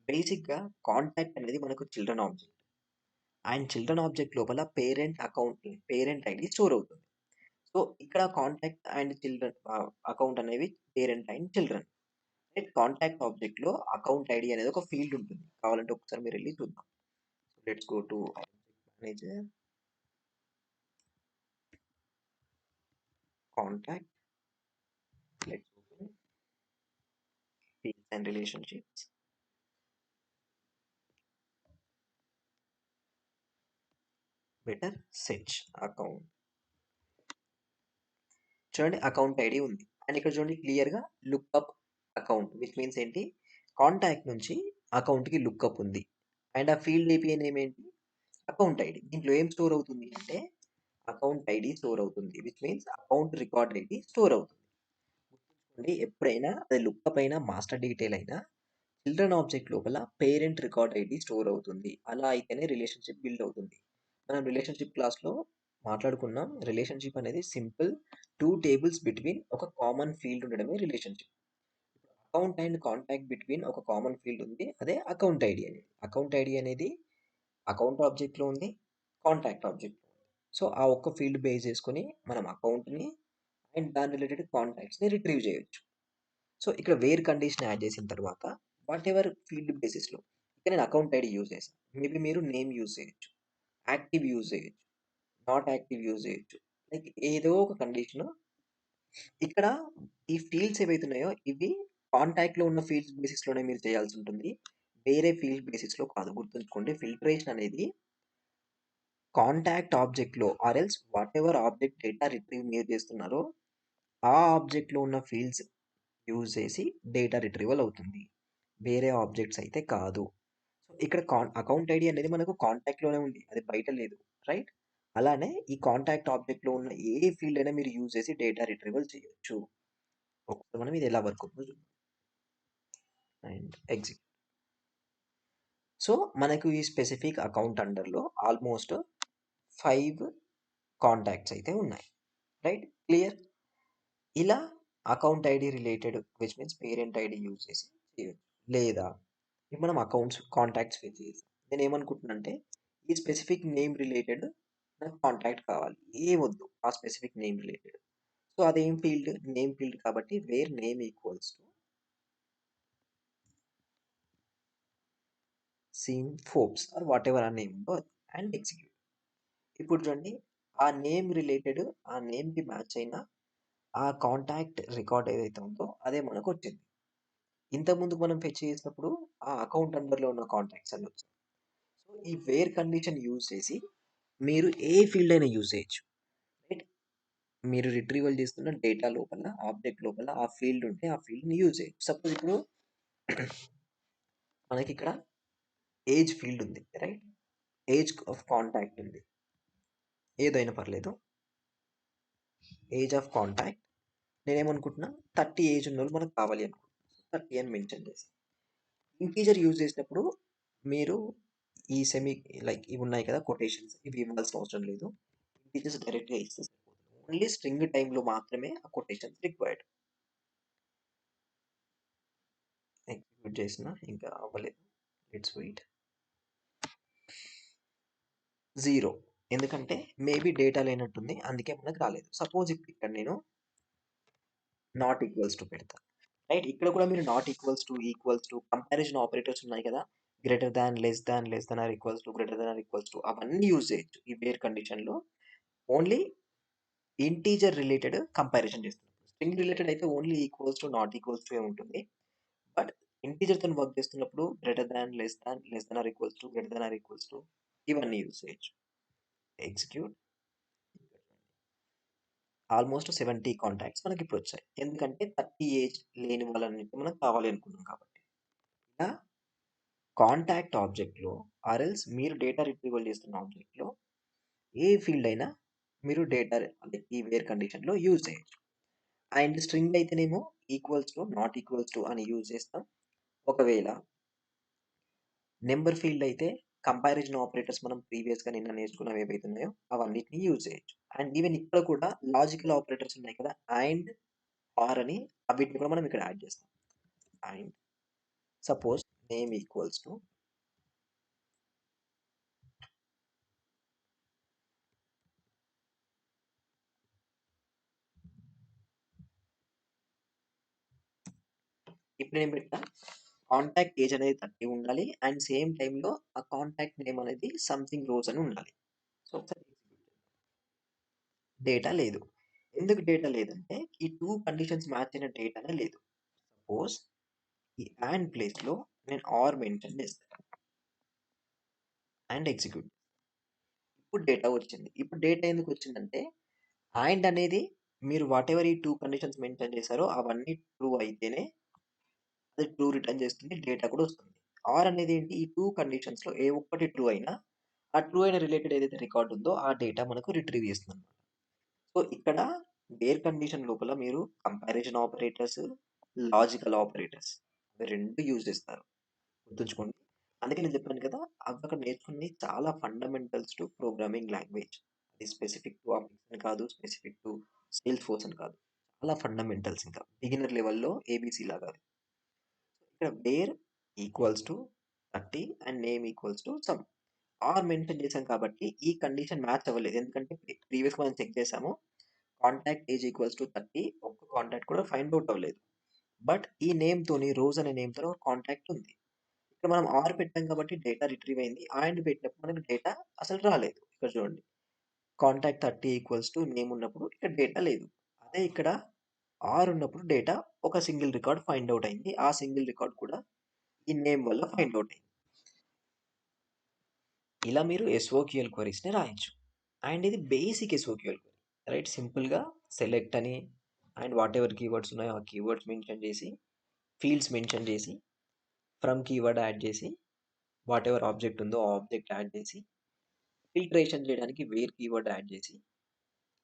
బేసిక్‌గా కాంటాక్ట్ అనేది మనకు children object. And children object లోపల పేరెంట్ ఐడీ స్టోర్ అవుతుంది. సో, ఇక్కడ కాంటాక్ట్ అండ్ చిల్డ్రన్ అకౌంట్ అనేవి parent and children. Right? Contact ఆబ్జెక్ట్‌లో అకౌంట్ ఐడీ అనేది ఒక ఫీల్డ్ ఉంటుంది. కావాలంటే ఒకసారి మీరెళ్లి చూద్దాం. Let's go to manager, contact, let's open fields and రిలేషన్‌షిప్స్. Better search account. చూడండి అకౌంట్ ఐడీ ఉంది. అండ్ ఇక్కడ చూడండి క్లియర్‌గా లుక్అప్ అకౌంట్ విచ్ మీన్స్ ఏంటి? కాంటాక్ట్ నుంచి అకౌంట్‌కి లుక్అప్ ఉంది. అండ్ ఆ ఫీల్డ్ ఏపీఐ నేమ్ ఏంటి? Account ID. దీంట్లో ఏం స్టోర్ అవుతుంది అంటే అకౌంట్ ఐడీ స్టోర్ అవుతుంది. Which means account record ID store అవుతుంది. గుర్తుంచుకోండి ఎప్పుడైనా అది లుక్అప్ అయినా మాస్టర్ డీటెయిల్ అయినా చిల్డ్రన్ ఆబ్జెక్ట్ లోపల పేరెంట్ రికార్డ్ ఐడీ స్టోర్ అవుతుంది. అలా అయితేనే రిలేషన్‌షిప్ బిల్డ్ అవుతుంది. మనం రిలేషన్‌షిప్ క్లాస్‌లో మాట్లాడుకున్నాం. రిలేషన్‌షిప్ అనేది సింపుల్ 2 టేబుల్స్ బిట్వీన్ ఒక కామన్ ఫీల్డ్ ఉండడమే relationship. Account and contact between ఒక కామన్ ఫీల్డ్ ఉంది. అదే అకౌంట్ ఐడీ అనేది. అకౌంట్ ఐడీ అనేది అకౌంట్ ఆబ్జెక్ట్‌లో ఉంది. కాంటాక్ట్ ఆబ్జెక్ట్‌లో ఉంది. సో, ఆ ఒక్క ఫీల్డ్ బేస్ చేసుకొని మనం అకౌంట్‌ని అండ్ దాని రిలేటెడ్ కాంటాక్ట్స్‌ని రిట్రీవ్ చేయొచ్చు. సో, ఇక్కడ వేర్ కండిషన్ యాడ్ చేసిన తర్వాత వాటెవర్ ఫీల్డ్ బేసిస్‌లో ఇక్కడ నేను అకౌంట్ ఐడీ యూజ్ చేశాను. మేబీ మీరు నేమ్ యూజ్ చేయొచ్చు. యాక్టివ్ యూజ్ చేయొచ్చు. నాట్ యాక్టివ్ యూజ్ చేయొచ్చు. లైక్ ఏదో ఒక కండిషను ఇక్కడ ఈ ఫీల్డ్స్ ఏవైతే ఉన్నాయో ఇవి కాంటాక్ట్‌లో ఉన్న ఫీల్డ్స్ బేసిస్‌లోనే మీరు చేయాల్సి ఉంటుంది. వేరే ఫీల్డ్ బేసిస్‌లో కాదు. గుర్తుంచుకోండి ఫిల్టరేషన్ అనేది కాంటాక్ట్ ఆబ్జెక్ట్‌లో or else whatever object data retrieve మీరు చేస్తున్నారో ఆ ఆబ్జెక్ట్‌లో ఉన్న ఫీల్డ్స్ యూజ్ చేసి డేటా రిట్రీవల్ అవుతుంది. వేరే ఆబ్జెక్ట్స్ అయితే కాదు. సో, ఇక్కడ అకౌంట్ ఐడీ అనేది మనకు కాంటాక్ట్‌లోనే ఉంది. అది బయట లేదు. రైట్? అలానే ఈ కాంటాక్ట్ ఆబ్జెక్ట్‌లో ఉన్న ఏ ఫీల్డ్ అయినా మీరు యూజ్ చేసి డేటా రిట్రీవల్ చేయొచ్చు. ఒకసారి మనం ఇది ఎలా వర్క్ అవుతుందో చూద్దాం. And exit. సో, మనకు ఈ స్పెసిఫిక్ అకౌంట్ అండర్‌లో ఆల్మోస్ట్ 5 కాంటాక్ట్స్ అయితే ఉన్నాయి. రైట్? క్లియర్? ఇలా account ID related which means parent ID use చేసి చేయొచ్చు. లేదా ఇప్పుడు మనం అకౌంట్స్ కాంటాక్ట్స్ ఫిల్ చేసాం. నేనేమనుకుంటున్నానంటే ఈ స్పెసిఫిక్ నేమ్ రిలేటెడ్ నాకు కాంటాక్ట్ కావాలి. ఏమొద్దు ఆ స్పెసిఫిక్ నేమ్ రిలేటెడ్. సో, అదేం ఫీల్డ్? నేమ్ ఫీల్డ్ కాబట్టి where name equals to Sean Forbes or whatever ఆ నేమ్ ఉందో అది అండ్ ఎగ్జిక్యూట్. ఇప్పుడు చూడండి ఆ నేమ్ రిలేటెడ్ ఆ నేమ్‌కి మ్యాచ్ అయిన ఆ కాంటాక్ట్ రికార్డ్ ఏదైతే ఉందో అదే మనకొచ్చింది. ఇంతకుముందు మనం ఫెచ్ చేసినప్పుడు ఆ అకౌంట్ అండర్‌లో ఉన్న కాంటాక్ట్స్ అన్ని వచ్చాయి. సో, ఈ వేర్ కండిషన్ యూజ్ చేసి మీరు ఏ ఫీల్డ్ అయినా యూజ్ చేయొచ్చు. రైట్? మీరు రిట్రీవల్ చేస్తున్న డేటా లోపల, ఆబ్జెక్ట్ లోపల ఆ ఫీల్డ్ ఉంటే ఆ ఫీల్డ్‌ని యూజ్ చేయొచ్చు. సపోజ్ ఇప్పుడు మనకి ఇక్కడ ఏజ్ ఫీల్డ్ ఉంది, రైట్? ఏజ్ ఆఫ్ కాంటాక్ట్ ఉంది, ఏదైనా పర్లేదు. ఏజ్ ఆఫ్ కాంటాక్ట్ నేనేమనుకుంటున్నా 30 ఏజ్ ఉన్నోళ్ళు మనకు కావాలి అనుకుంటున్నాను. 30 అని మెన్షన్ చేసి ఇంటీజర్ యూజ్ చేసినప్పుడు మీరు ఈ సెమీ లైక్ ఇవి ఉన్నాయి కదా కొటేషన్స్, ఇవి ఇవ్వాల్సిన అవసరం లేదు. ఇంటీజర్స్ డైరెక్ట్గా ఇస్తే సరిపోతుంది. ఓన్లీ స్ట్రింగ్ టైంలో మాత్రమే ఆ కొటేషన్స్ రిక్వైర్డ్. ఎగ్జిక్యూట్ చేసిన ఇంకా అవ్వలేదు, ఇట్స్ వెయిట్. 0 ఎందుకంటే మేబీ డేటా లేనట్టుంది, అందుకే మనకు రాలేదు. సపోజ్ ఇప్పుడు ఇక్కడ నేను నాట్ ఈక్వల్స్ టు పెడతా, రైట్? ఇక్కడ కూడా మీరు not equals to comparison operators ఉన్నాయి కదా, greater than, less than or equals to, greater than or equals to, అవన్నీ యూజ్ చేయొచ్చు ఈ వేర్ కండిషన్లో. ఓన్లీ ఇంటీజర్ రిలేటెడ్ కంపారిజన్ చేస్తున్నాం. స్ట్రింగ్ రిలేటెడ్ అయితే only equals to, not equals to ఉంటుంది. But integer తో వర్క్ చేస్తున్నప్పుడు greater than, less than or equals to, greater than or equals to, ఇవన్నీ యూజ్ చేయొచ్చు. ఎగ్జిక్యూట్. ఆల్మోస్ట్ 70 కాంటాక్ట్స్ మనకి ఇప్పుడు వచ్చాయి, ఎందుకంటే 30 ఏజ్ లేని వాళ్ళన్నిటి మనం కావాలి అనుకున్నాం కాబట్టి. ఇలా కాంటాక్ట్ ఆబ్జెక్ట్లో ఆర్ఎల్స్ మీరు డేటా రిట్రీవల్ చేస్తున్న ఆబ్జెక్ట్లో ఏ ఫీల్డ్ అయినా మీరు డేటా అంటే ఈ వేర్ కండిషన్లో యూజ్ చేయొచ్చు. అండ్ స్ట్రింగ్ అయితేనేమో equals to, not equals to అని యూజ్ చేస్తాం. ఒకవేళ నెంబర్ ఫీల్డ్ అయితే కంపారిజన్ ఆపరేటర్స్ మనం ప్రీవియస్గా నిన్న నేర్చుకున్నవి ఏవైతే ఉన్నాయో అవన్నిటిని యూజ్ చేయొచ్చు. అండ్ ఈవెన్ ఇక్కడ కూడా లాజికల్ ఆపరేటర్స్ ఉన్నాయి కదా, అండ్ ఆర్ అని, వీటిని కూడా మనం ఇక్కడ యాడ్ చేస్తాం. And suppose name equals to ఇప్పుడు నేను పెట్టా కాంటాక్ట్ ఏజ్ అనేది 30 ఉండాలి, అండ్ సేమ్ టైంలో ఆ కాంటాక్ట్ నేమ్ అనేది సంథింగ్ రోజ్ అని ఉండాలి. సో ఒకసారి డేటా లేదు. ఎందుకు డేటా లేదంటే ఈ 2 కండిషన్స్ మ్యాచ్ అయిన డేటానే లేదు. సపోజ్ ఈ అండ్ ప్లేస్లో నేను ఆర్ మెన్షన్ చేస్తాను అండ్ ఎగ్జిక్యూట్. ఇప్పుడు డేటా వచ్చింది. ఇప్పుడు డేటా ఎందుకు వచ్చిందంటే అండ్ అనేది మీరు వాట్ ఎవర్ ఈ 2 కండిషన్స్ మెన్షన్ చేశారో అవన్నీ ట్రూ అయితేనే అది ట్రూ రిటర్న్ చేస్తుంది, డేటా కూడా వస్తుంది. ఆర్ అనేది ఏంటి, ఈ 2 కండిషన్స్లో ఏ ఒక్కటి ట్రూ అయినా ఆ ట్రూ అయిన రిలేటెడ్ ఏదైతే రికార్డ్ ఉందో ఆ డేటా మనకు రిట్రీవ్ చేస్తుంది. సో ఇక్కడ వేర్ కండిషన్ లోపల మీరు కంపారిజన్ ఆపరేటర్స్, లాజికల్ ఆపరేటర్స్ అవి రెండు యూజ్ చేస్తారు, గుర్తుంచుకోండి. అందుకే నేను చెప్పాను కదా, అవి అక్కడ నేర్చుకుని చాలా ఫండమెంటల్స్ టు ప్రోగ్రామింగ్ లాంగ్వేజ్. అది స్పెసిఫిక్ టు అప్లికేషన్ అని కాదు, స్పెసిఫిక్ టు సేల్స్ ఫోర్స్ అని కాదు, చాలా ఫండమెంటల్స్, ఇంకా బిగినర్ లెవెల్లో ఏబీసీ లాగా. ఇక్కడ where equals to 30 and name equals to some. Or mention చేసాం కాబట్టి ఈ కండిషన్ మ్యాచ్ అవ్వలేదు, ఎందుకంటే ప్రీవియస్గా మనం చెక్ చేసాము కాంటాక్ట్ ఏజ్ ఈక్వల్స్ టు 30, ఒక్క కాంటాక్ట్ కూడా ఫైండ్ అవుట్ అవ్వలేదు. బట్ ఈ నేమ్ తోని, రోజ్ అనే నేమ్ తో కాంటాక్ట్ ఉంది. ఇక్కడ మనం ఆర్ పెట్టాం కాబట్టి డేటా రిట్రీవ్ అయింది, అండ్ పెట్టినప్పుడు మనకి డేటా అసలు రాలేదు. ఇక్కడ చూడండి, కాంటాక్ట్ 30 ఈక్వల్స్ టు నేమ్ ఉన్నప్పుడు ఇక్కడ డేటా లేదు. అదే ఇక్కడ ఆర్ ఉన్నప్పుడు డేటా ఒక సింగిల్ రికార్డ్ ఫైండ్ అవుట్ అయింది, ఆ సింగిల్ రికార్డ్ కూడా ఈ నేమ్ వల్ల ఫైండ్ అవుట్ అయింది. ఇలా మీరు ఎస్ఓక్యూఎల్ క్వరీస్ని రాయొచ్చు. అండ్ ఇది బేసిక్ ఎస్ఓక్యూఎల్ క్వరీ, రైట్? సింపుల్గా సెలెక్ట్ అని అండ్ వాట్ ఎవర్ కీవర్డ్స్ ఉన్నాయో ఆ కీవర్డ్స్ మెన్షన్ చేసి, ఫీల్డ్స్ మెన్షన్ చేసి, ఫ్రమ్ కీవర్డ్ యాడ్ చేసి, వాట్ ఎవర్ ఆబ్జెక్ట్ ఉందో ఆ ఆబ్జెక్ట్ యాడ్ చేసి, ఫిల్టరేషన్ చేయడానికి వేర్ కీవర్డ్ యాడ్ చేసి,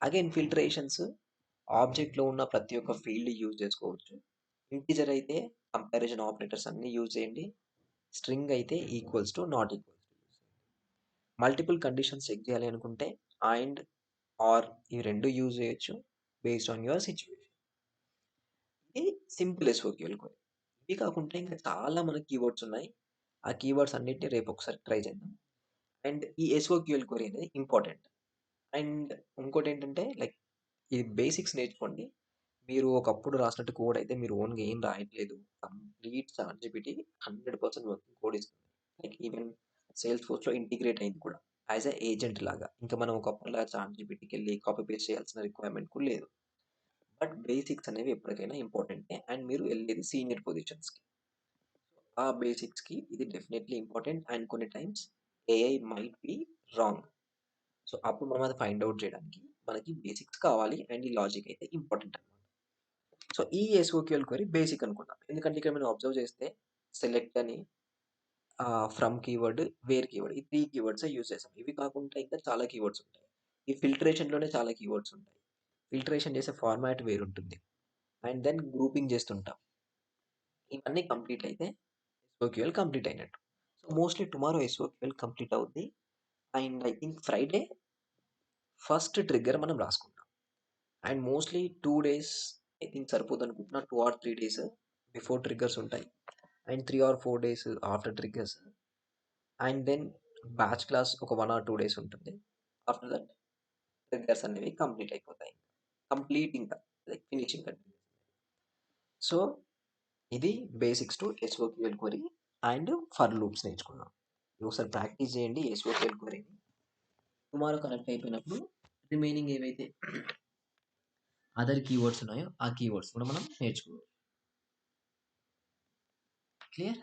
అగైన్ ఫిల్టరేషన్స్ ఆబ్జెక్ట్లో ఉన్న ప్రతి ఒక్క ఫీల్డ్ యూజ్ చేసుకోవచ్చు. ఇంటీజర్ అయితే కంపారిజన్ ఆపరేటర్స్ అన్ని యూజ్ చేయండి, స్ట్రింగ్ అయితే equals to, not equals to. Multiple conditions check చేయాలి అనుకుంటే అండ్ ఆర్ ఈ రెండు యూజ్ చేయొచ్చు బేస్డ్ ఆన్ యువర్ సిచ్యువేషన్. ఇది సింపుల్ ఎస్ఓక్యూఎల్ క్వరీ. ఇవి కాకుండా ఇంకా చాలా మనకి కీవర్డ్స్ ఉన్నాయి, ఆ కీవర్డ్స్ అన్నిటిని రేపు ఒకసారి ట్రై చేద్దాం. అండ్ ఈ ఎస్ఓక్యూఎల్ క్వరీ అనేది ఇంపార్టెంట్. అండ్ ఇంకోటి ఏంటంటే లైక్ ఈ బేసిక్స్ నేర్చుకోండి. మీరు ఒకప్పుడు రాసినట్టు కోడ్ అయితే మీరు ఓన్గా ఏం రాయట్లేదు, కంప్లీట్ చాట్‌జీపీటీ 100% వర్కింగ్ కోడ్ ఇస్తుంది. లైక్ ఈవెన్ సేల్స్ ఫోర్స్‌లో ఇంటిగ్రేట్ అయింది కూడా యాజ్ ఎ ఏజెంట్ లాగా. ఇంకా మనం ఒకప్పుడులా చాట్‌జీపీటీకి వెళ్ళి కాపీ పేస్ట్ చేయాల్సిన రిక్వైర్మెంట్ కూడా లేదు. బట్ బేసిక్స్ అనేవి ఎప్పటికైనా ఇంపార్టెంటే, అండ్ మీరు వెళ్ళేది సీనియర్ పొజిషన్స్కి. ఆ బేసిక్స్కి ఇది డెఫినెట్లీ ఇంపార్టెంట్. అండ్ కొన్ని times AI might be wrong, so అప్పుడు మనం అది ఫైండ్ అవుట్ చేయడానికి మనకి బేసిక్స్ కావాలి, అండ్ ఈ లాజిక్ అయితే ఇంపార్టెంట్ అనమాట. సో ఈ ఎస్ఓక్యూఎల్ క్వరీ బేసిక్ అనుకుందాం, ఎందుకంటే ఇక్కడ మనం అబ్జర్వ్ చేస్తే సెలెక్ట్ అని ఫ్రమ్ కీవర్డ్, వేర్ కీవర్డ్. ఈ 3 కీవర్డ్సే యూజ్ చేసాం. ఇవి కాకుండా ఇంకా చాలా కీవర్డ్స్ ఉంటాయి. ఈ ఫిల్టరేషన్‌లోనే చాలా కీవర్డ్స్ ఉంటాయి. ఫిల్టరేషన్ చేసే ఫార్మాట్ వేరుంటుంది. అండ్ దెన్ గ్రూపింగ్ చేస్తుంటాం. ఇవన్నీ కంప్లీట్ అయితే ఎస్ఓక్యూఎల్ కంప్లీట్ అయినట్టు. So, mostly tomorrow SOQL complete అవుద్ది. And I think Friday first trigger మనం రాసుకుంటాం. And mostly 2 days I think సరిపోద్దనుకుంటున్నా. 2 ఆర్ 3 డేస్ బిఫోర్ ట్రిగ్గర్స్ ఉంటాయి. And 3 or 4 days after triggers. And then batch class ఒక 1 or 2 days ఉంటుంది. After that triggers అనేవి complete అయిపోతాయి. Complete ఇంకా like finishing continues. So, ఇది basics to SOQL query and for loops నేర్చుకున్నాం. ఒకసారి practice చేయండి ఎస్ఓక్యూఎల్ క్వెరీని. టుమారో కనెక్ట్ అయిపోయినప్పుడు రిమైనింగ్ ఏవైతే అదర్ కీవర్డ్స్ ఉన్నాయో ఆ కీవర్డ్స్ కూడా మనం నేర్చుకోవాలి. Clear?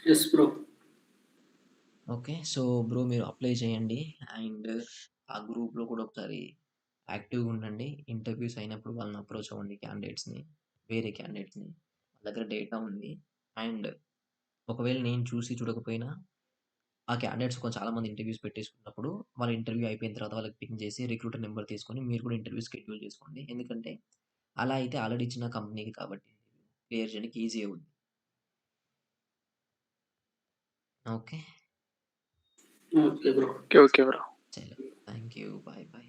Yes bro. Okay. So, bro మీరు అప్లై చేయండి. అండ్ ఆ గ్రూప్‌లో కూడా ఒకసారి యాక్టివ్‌గా ఉండండి. ఇంటర్వ్యూస్ అయినప్పుడు వాళ్ళని అప్రోచ్ అవ్వండి క్యాండిడేట్స్‌ని. వేరే క్యాండిడేట్స్‌ని. వాళ్ళ దగ్గర డేటా ఉంది. అండ్ ఒకవేళ నేను చూసి చూడకపోయినా ఆ క్యాండిడేట్స్ చాలా మంది ఇంటర్వ్యూస్ పెట్టేసుకున్నప్పుడు వాళ్ళ ఇంటర్వ్యూ అయిపోయిన తర్వాత వాళ్ళకి పింగ్ చేసి రిక్రూటర్ నెంబర్ తీసుకొని మీరు కూడా ఇంటర్వ్యూ షెడ్యూల్ చేసుకోండి. ఎందుకంటే అలా అయితే ఆల్రెడీ ఇచ్చిన కంపెనీకి కాబట్టి క్లియర్ చేయడానికి ఈజీ అవుద్ది. Okay. Okay bro. Okay. Okay bro. చలో. Thank you. బాయ్. బాయ్.